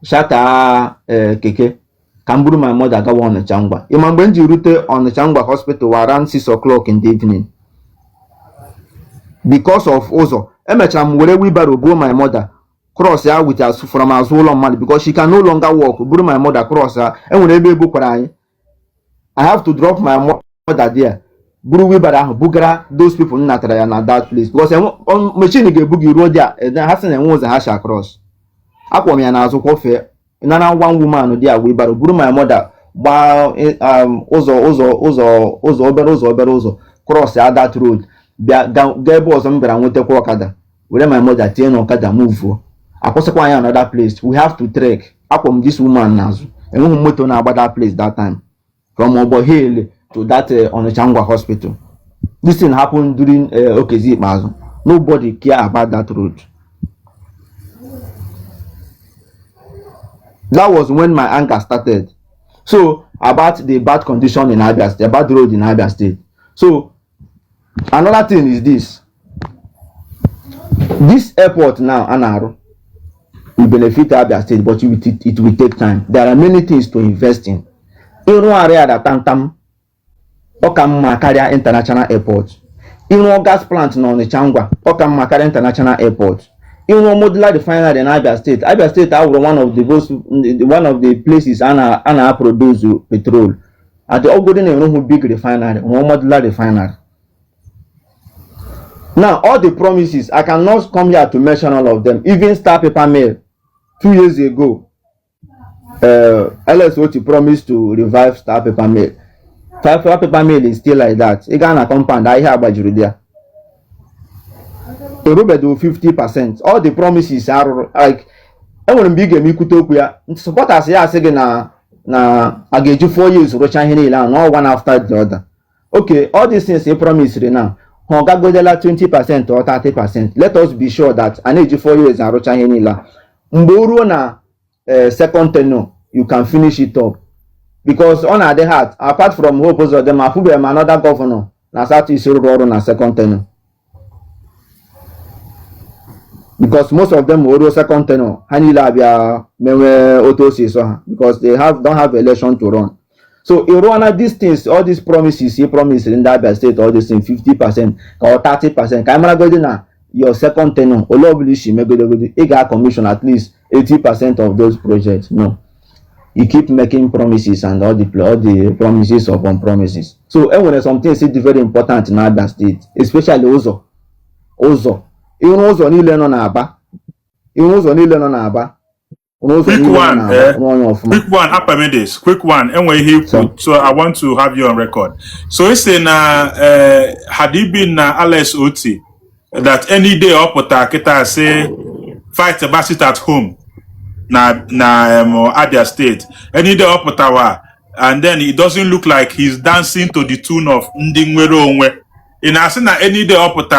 Shata Keke. Kamburu my mother go on the Changwa. Imambenji route on the Changwa hospital around 6 o'clock in the evening. Because of Ozo, Emecham where we borrow my mother cross her with us from our soul on money because she can no longer walk. Bring my mother cross her and when they book cry, I have to drop my mother there. Buru we Bugara, those people not at that place because on machine get boogie road there and then Hassan and was a hash across. Aquami and Azo coffee, nana one woman there we borrow Buru my mother. Wow, Ozo cross that road. Gable somebody I want to walk at where my mother ten or kada move for. I was another place. We have to trek up from this woman now. And we motor now about that place that time. From Obo Hill to that on the Changwa hospital. This thing happened during OKZ Mazo. Nobody care about that road. That was when my anger started. So about the bad condition in Abia State, the bad road in Abia State. So Another thing is this airport now, Anaru, will benefit Abia State, but it will take time. There are many things to invest in. Ịrụ area that tantam Okamma Karya International Airport. Ịrụ gas plant na Onitsha Ngwa, Okamma Karya International Airport. Ịrụ modular refinery in Abia State. Abia State are one of the places ana produce petrol. At the Ogodin big refinery, modular refinery. Now, all the promises, I cannot come here to mention all of them. Even Star Paper Mill, 2 years ago, LSOT promised to revive Star Paper Mill. Star Paper Mill is still like that. You can compound, I hear about you there. To do 50%. All the promises are like, I want to be a Mikutokuya. Supporters here say na I get you 4 years, Rochan Henila, no one after the other. Okay, all these things they promise now. 20% or 30%. Let us be sure that I need you 4 years and Rocha Henila. Mburu na second tenure, you can finish it up. Because on the heart, apart from hope of them, I put another governor. Na start is na second tenure. Because most of them will second tenure. Hanila Abia mewe autosis because they don't have election to run. So Irwana, these things, all these promises, he promised in that state, all these things, 50% or 30%. Camera going na your second tenure, Oloblishi, maybe they got commission at least 80% of those projects. No, you keep making promises and all the promises upon promises. So when something is very important in Abia State, especially Ozo. Even Ozo ni learn on Aba. Even Ozo ni learn on Aba. Quick one, Apamides. Quick one. Anyway, so I want to have you on record. So it's in had he been LSOT that any day up with Akita say fight about it at home na Abia State. Any day up with our and then it doesn't look like he's dancing to the tune of Ndingwero Onwe. In Asina any day up with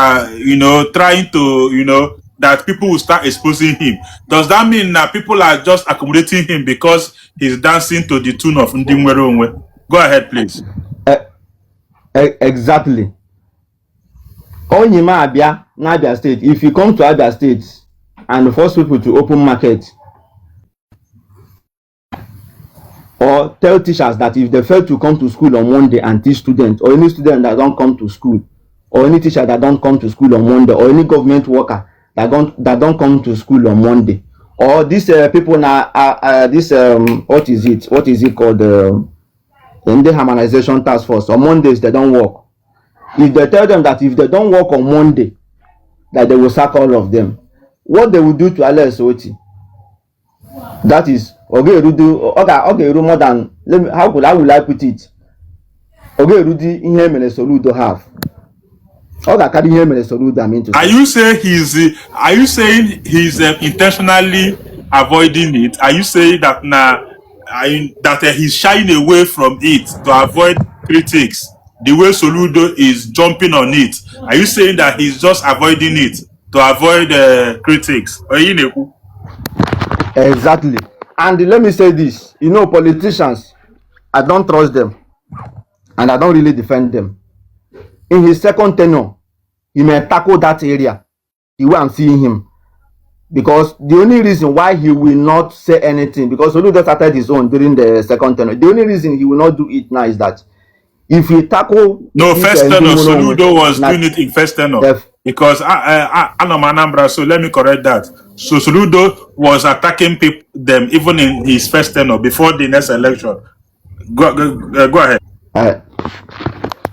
trying to that people will start exposing him. Does that mean that people are just accommodating him because he's dancing to the tune of Ndimwero Onwe? Go ahead, please. Exactly. Onyima Abia, Abia State. If you come to Abia State and force people to open market or tell teachers that if they fail to come to school on Monday and teach students, or any student that don't come to school, or any teacher that don't come to school on Monday, or any government worker that don't come to school on Monday, or these people now this what is it called in the harmonization task force on Mondays they don't work. If they tell them that if they don't work on Monday that they will sack all of them, what they will do to LSOT, that is okay more than how will I put it, okay Rudy in here Soludo have. Are you saying he's intentionally avoiding it? Are you saying that that he's shying away from it to avoid critics? The way Soludo is jumping on it, are you saying that he's just avoiding it to avoid critics? Exactly. And let me say this: politicians, I don't trust them, and I don't really defend them. In his second tenure, he may tackle that area the way I'm seeing him. Because the only reason why he will not say anything, because Soludo started his own during the second tenure, the only reason he will not do it now is that if he tackle... No, first tenure, Soludo was doing it in first tenure. Because I'm Anambra, so let me correct that. So Soludo was attacking them even in his first tenure before the next election. Go ahead.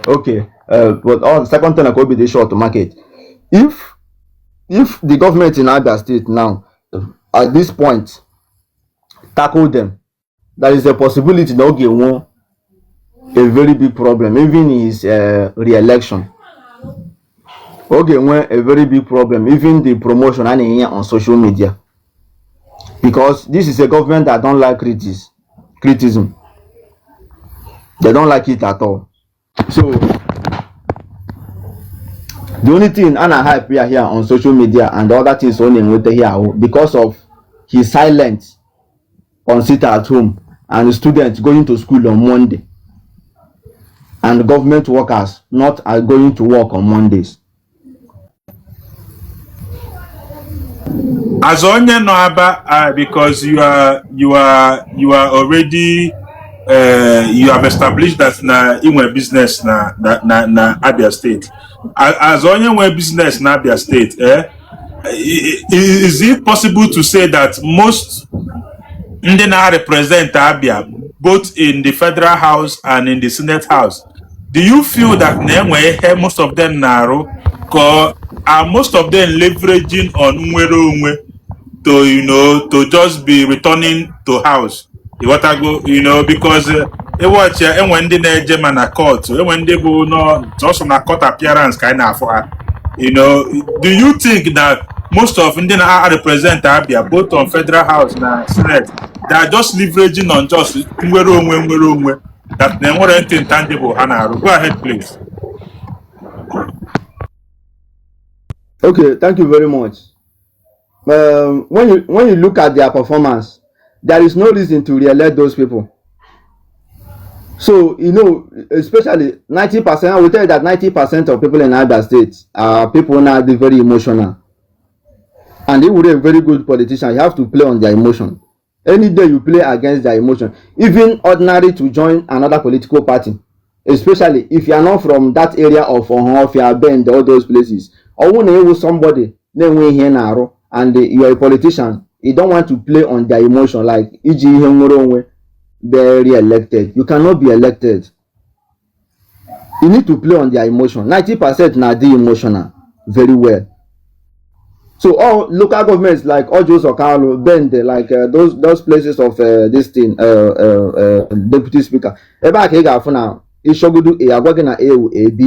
Okay. But on second tenure could be the short market. If the government in Abia State now at this point tackle them, there is a possibility they'll get a very big problem, even in his re-election. Okay, a very big problem, even the promotion and on social media, because this is a government that don't like criticism. They don't like it at all. So the only thing Anna hype here on social media and the other things only with here because of his silence on sit at home and students going to school on Monday. and government workers not are going to work on Mondays. As onye no Aba, because you are already you have established that na inwe business na Abia State. As onye nwe business na Abia State, is it possible to say that most ndị na-represent Abia, both in the Federal House and in the Senate House, do you feel that most of them na-arụ, are most of them leveraging on nwere onwe to just be returning to house? Because watch when ndị na na court, when ndị bụ no also na court appearance kind of do you think that most of ndị na-represent Abia, both on Federal House and Senate, they are just leveraging on just nwere onwe that they want anything tangible ha na-arụ? Go ahead, please. Okay, thank you very much. When you look at their performance, there is no reason to re-elect those people. So, especially 90%, I will tell you that 90% of people in Abia State are people now very emotional. And if you're a very good politician, you have to play on their emotion. Any day you play against their emotion, even ordinary to join another political party, especially if you are not from that area of Ohofia, Bend, all those places, or when you with somebody, then we hear now, and you are a politician, you don't want to play on their emotion, like E.G. they're re-elected. You cannot be elected. You need to play on their emotion. 90% now they emotional very well. So all local governments like Ojo Sokalo, Bend, like those places of this thing, deputy speaker. Now, A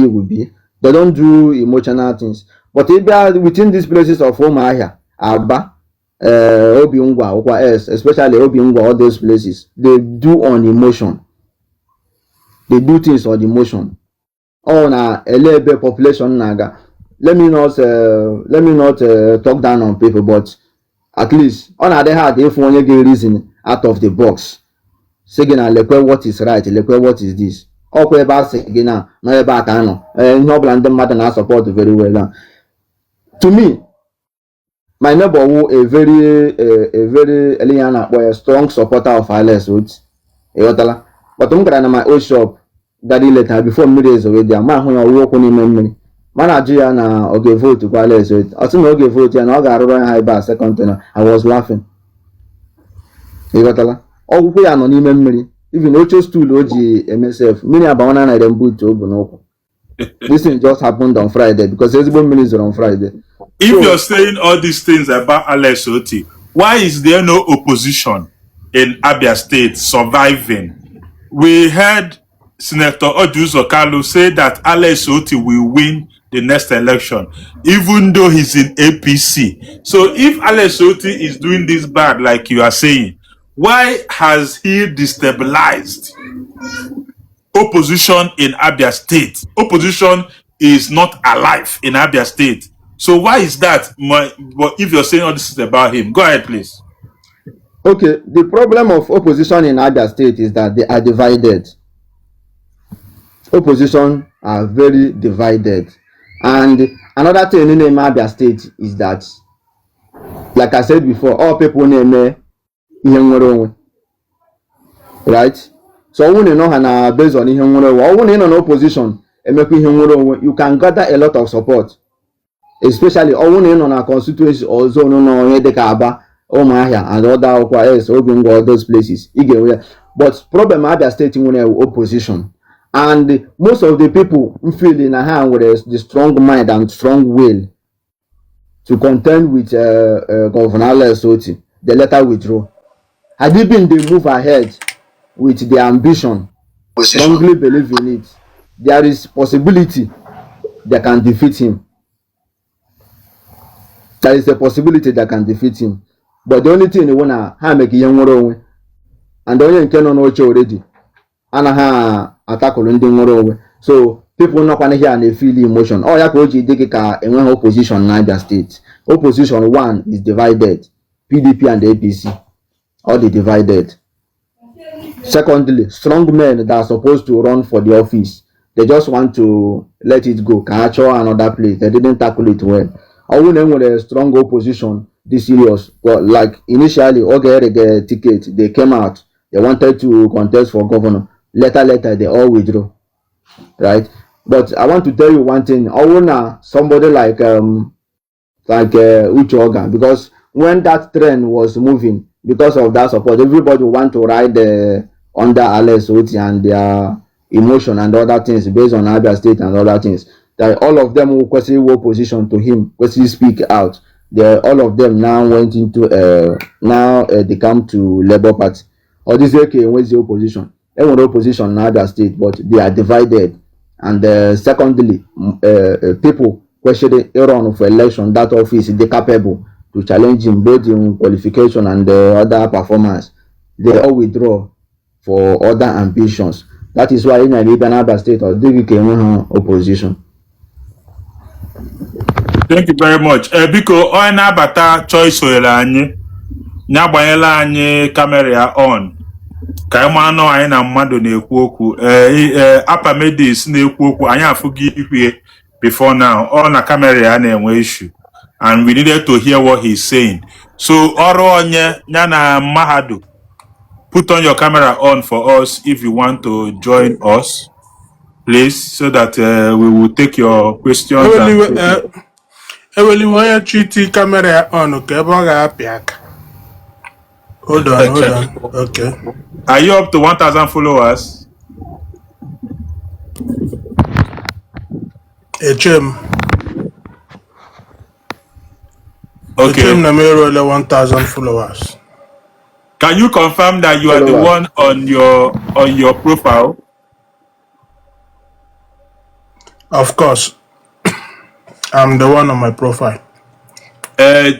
will be. They don't do emotional things. But if they are within these places of Omahia, Aba, Obiungwa, Okwa S, especially Obiungwa, all those places, they do on emotion. They do things on emotion. On a LB population naga. Let me not talk down on people, but at least on other hand, if one get reason out of the box, saying what is right, what is this? Okay, about saying no about no blame them matter not support very well now. To me, my neighbor who a very strong supporter of Alex Woods, but I'm going to my old shop daddy later before me days already. I'm not going to work on him. Manager na oge vote kwa Alex Woods. I think oge vote and I got run high bar second turn. I was laughing. Oh, we are not even memory. Even Ocho stool OG MSF. Many about 1 item boot to open. This thing just happened on Friday because there's one minister on Friday. If you're saying all these things about Alex Oti, why is there no opposition in Abia State surviving? We heard Senator Ojuzo Kalu say that Alex Oti will win the next election, even though he's in APC. So if Alex Oti is doing this bad, like you are saying, why has he destabilized opposition in Abia State? Opposition is not alive in Abia State. So why is that? If you're saying all this is about him, go ahead, please. Okay, the problem of opposition in Abia State is that they are divided. Opposition are very divided. And another thing in Abia State is that, like I said before, all people name right? So when you know based on or when you're in opposition, you can gather a lot of support. Especially when you're on a constituency or zone no Aba, Omahia and other all those places. But problem Abia State when opposition. And most of the people feel in a hand with the strong mind and strong will to contend with Governor Alex Oti, they later withdraw. Had it been they move ahead with their ambition, strongly believe in it, there is possibility they can defeat him. There is a possibility that can defeat him. But the only thing they wanna make young and the only thing on already. And attack on so people not gonna hear and they feel the emotion. Oh, yeah, opposition in Niger State. Opposition one is divided. PDP and the APC. All they divided. Secondly, strong men that are supposed to run for the office, they just want to let it go. Can actually another place. They didn't tackle it well. I wouldn't with a strong opposition this serious. But like initially, okay, they get a ticket. They came out. They wanted to contest for governor. Later, they all withdrew. Right? But I want to tell you one thing. I wanna somebody like Uche Oga, because when that trend was moving, because of that support, everybody want to ride under Alex Oti and their emotion and other things based on Abia State and other things. That all of them who question opposition to him, question speak out. All of them now went into they come to Labour Party. Or this okay, where's the opposition? They want opposition in Abia State, but they are divided. And secondly, people questioning Aaron for election, that office, they capable to challenge him both in qualification and other performance. They all withdraw for other ambitions. That is why in Abia State or DVK opposition. Thank you very much. Biko onye na-abata choice oyere anyị nyabanyela anyị kamera on ka anyị anụ anyị na mmadụ na-ekwu okwu apamedis na-ekwu okwu anyị afụghị ihe before now ọ na kamera ya na-enwe issue and we needed to hear what he's saying. So ọrụ onye ya na mahadu, put on your camera on for us if you want to join us, please, so that we will take your questions. Eweli wanya chiti camera on, okay, hold on. Okay. Are you up to 1,000 followers? HM. Okay. HM Namero 1,000 followers. Can you confirm that you are the one on your profile? Of course. I'm the one on my profile.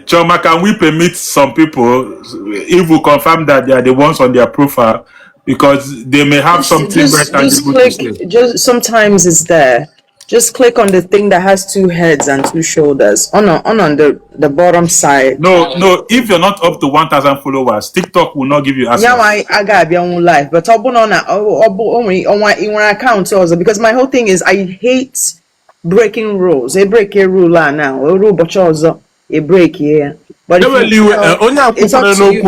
Choma, can we permit some people, if we confirm that they are the ones on their profile, because they may have something very tangible to say. Just sometimes it's there. Just click on the thing that has two heads and two shoulders on the bottom side. No. If you're not up to 1,000 followers, TikTok will not give you access. Yeah, I gotta be on live, but on my account also, because my whole thing is I hate breaking rules. They break a rule now. A rule, but also a break here. But it's up to you.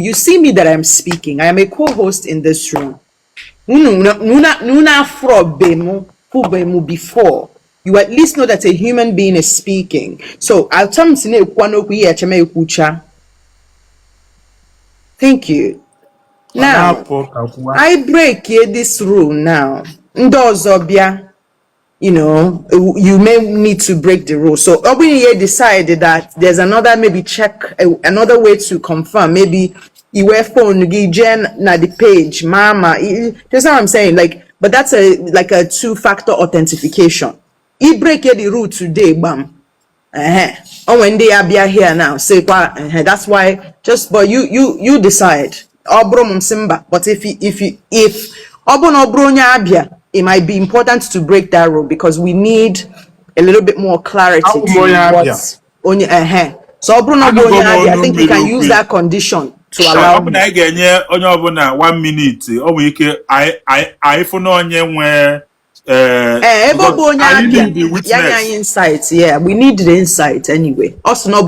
You see me that I'm speaking. I am a co-host in this room. Before you at least know that a human being is speaking. So I'll tell you. Thank you. Now I break this rule now. You know, you may need to break the rule. So Obiye decided that there's another maybe another way to confirm. Maybe you wear phone, Jen na the page, mama. That's what I'm saying. Like, but that's like a two-factor authentication. He break the rule today, Gbam. Oh, when they Abia here now, say that's why. But you decide. Obro Simba. But if Obon Obronya Abia, it might be important to break that rule because we need a little bit more clarity to what's on your So I think we can use that condition to allow me. 1 minute. I insight. Yeah, we need the insight anyway. Also, no,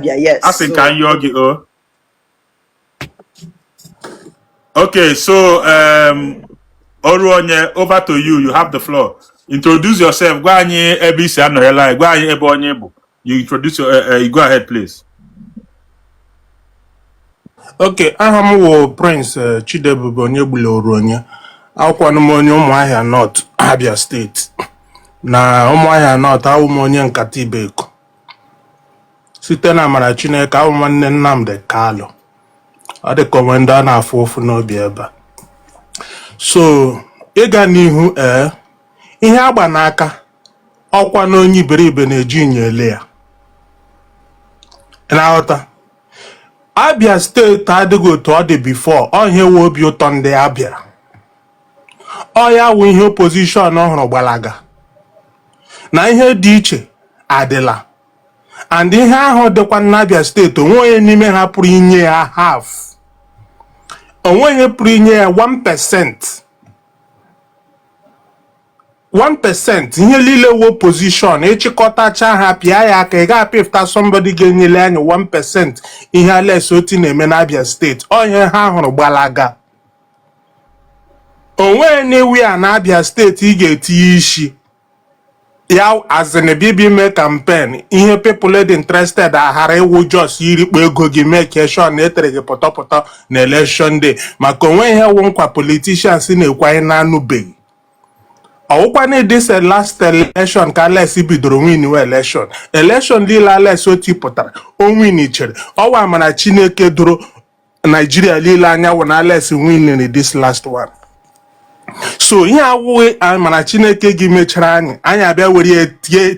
yes. I think can okay, so Oruonye, over to you. You have the floor. Introduce yourself. You introduce your. You go ahead, please. Okay, I'm Prince Chidebugo Onyebule Oruonye. Akwanomonye Umuahia North, Abia State. Na Umuahia North, awumonye Nkatibeko. Site na amara Chineke, awumanne Nnamdi Kanu. Ade komanda na afofu n'obi ebe. So, ịga n'ihu ihe agba n'aka ọkwa n'onye iberibe na-eji nyele ya. Na-aghọta. Abia State adịghị otu ọ dị before, ọ ihe we obi ụtọ ndị Abia. Ọ ya wụ ihe opposition ọhụrụ gbalaga. Na ihe dị iche adịla. And ihe ahụ dịkwa na Abia State onwe onye n'ime ha pụrụ inye ha half. onwenye prinye 1%. 1% ihe niile wo position ịchịkọtacha ha pịa ya aka ị ga-apịfta somebody ga-enyele anyị 1% ihe alesoti na-eme n'Abia steeti onye ha hụrụ gbalaga. Onwe anywhere na Abia steeti ị ga-etinye isi ya azịn bibi mee campaign ihe people dị interested aghara iwu jos irikpo ego gị mee keshọn na etere gị pọtọpọtọ na election day maka onwe ihe wụ nkwa politicians na-ekwe anyị na-anụbeghị. Ọwụkwana this last election ka Alex bidoro win election niile Alex oti pụtara o win chere ọwa mana Chineke doro Nigeria niile anya wụ na Alex win this last one. So ihe awụghị mana Chineke gị mechara anyị abịa were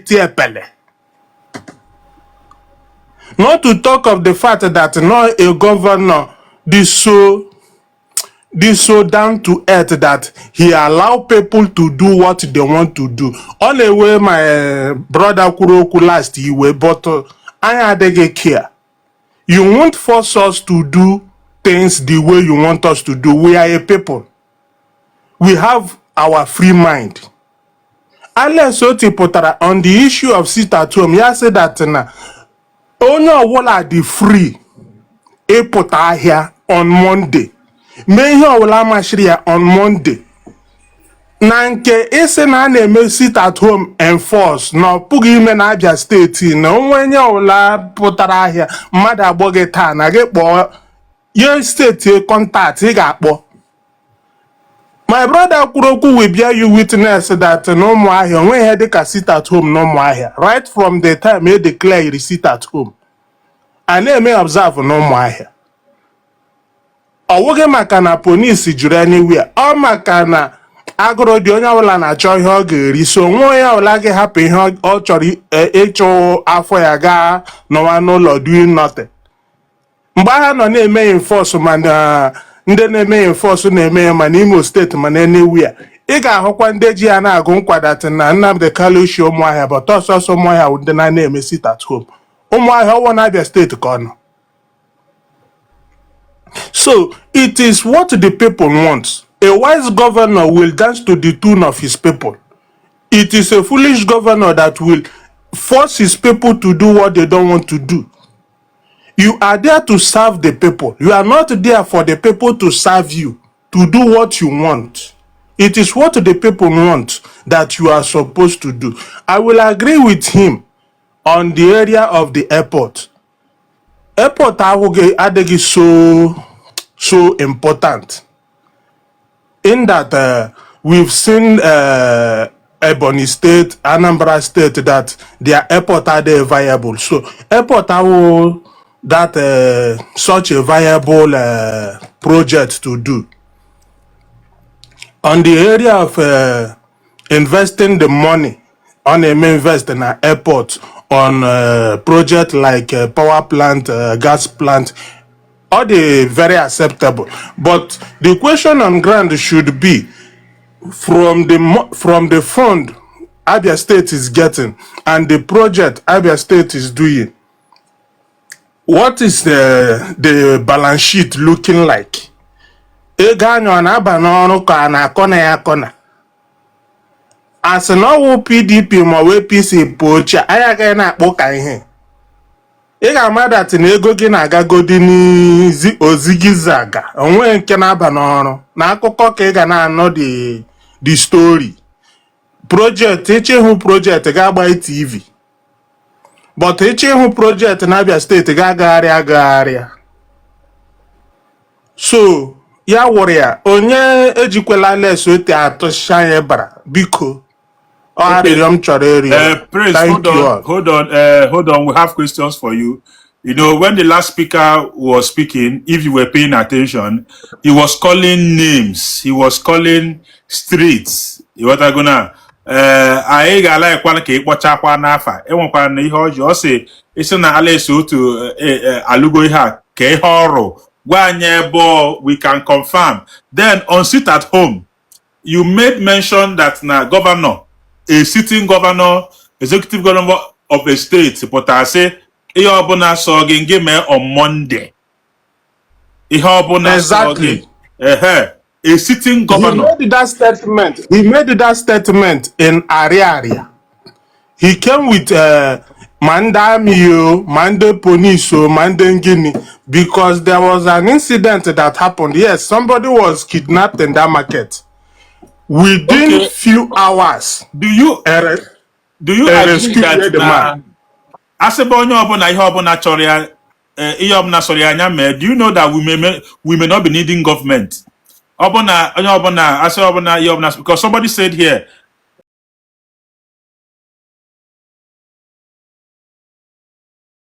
tie epele. Not to talk of the fact that no a governor this so down to earth that he allow people to do what they want to do. On the way my brother Kuroku last year, but I adege care. You won't force us to do things the way you want us to do. We are a people. We have our free mind. Alex Oti Potara on the issue of sit at home, ya said that na onye ọwụla dị free ịpụta ahịa on Monday. Mee ihe ọwụla mashiri ya on Monday. Na nke isi na a na-eme sit at home enforce na ọ pụghị ime na Abia steeti na onwe nye ọwụla pụtara ahịa mmadụ agbọ gị taa na gị kpọọ ye steeti contact ị ga-akpọ. My brother Kuroku will bear you witness that no more here when he had a sit at home no more here. Right from the time he declare he sit at home. And they may observe no more here. Owoge makana police juru anywhere. O makana agro di onya wala na cho ihe ọ ga-eri so nwa ya wala ga hapụ ihe ọ chọrọ ịchụ afọ ya ga n'ọwa n'ụlọ doing nothing. Mgbe ha nọ na-eme enforce mana ndị na-eme enforce na-eme ma n'Imo steeti ma anywhere. Ị ga-ahụkwa ndị ji ya na-agụ nkwadata na Nnamdi Kanu shi Ụmụahịa but ọsọsọ Ụmụahịa ndị na-eme sit at home. Ụmụahịa ọwụ na Abia steeti ka ọ nọ. So it is what the people want. A wise governor will dance to the tune of his people. It is a foolish governor that will force his people to do what they don't want to do. You are there to serve the people. You are not there for the people to serve you, to do what you want. It is what the people want that you are supposed to do. I will agree with him on the area of the airport. Airport adegi so important in that we've seen Ebonyi State, Anambra State that their airport are there viable. So airport are that such a viable project to do. On the area of investing the money on a invest in an airport on project like power plant, gas plant, all the very acceptable. But the question on ground should be from the fund Abia State is getting and the project Abia State is doing. What is the balance sheet looking like? Eganyo na aba n'ọrụ ka na akọna ya akọna. As na ọwụ PDP ma wee PC pocha anya ga na-akpọ ka ihe. Ị ga-ama that na ego gị na-agagodi n'izi ozigizaga onwe nke na-aba n'ọrụ na akụkọ ka ị ga na-anọ the story. Project ịchịhụ project ga-agba TV. But ịchịhụ project na Abia State ga-agagharị. So ya wụrụ ya onye ejikwela les ote atụcha ya bara biko ọ arịrịọ m chọrọ ịrịọ. Praise, hold on, we have questions for you. You know, when the last speaker was speaking, if you were paying attention, he was calling names, he was calling streets. What are gonna I ga like one ka ịkpọchakwa n'afa enwekwana na ihe ọjọọ sị isi na Alex otu alụgo ihe a ka ihe ọrụ gwa anyị ebe we can confirm. Then on sit at home, you made mention that na governor, a sitting governor, executive governor of a state, but I say ihe ọbụla so gị mee on Monday. Ihe ọbụla Exactly. A sitting He governor. made that statement. He made that statement in Ariaria. He came with Manda Mio, Manda Poniso, Manda Ngini, because there was an incident that happened. Yes, somebody was kidnapped in that market. Within Okay. few hours, Do you agree rescue that the man. asebe onye ọbụla ihe ọbụla chọrọ ya ihe ọbụla sọrọ ya anya mee, do you know that we may not be needing government? Ọbụna onye ọbụla asị ọbụla ihe ọbụla, because somebody said here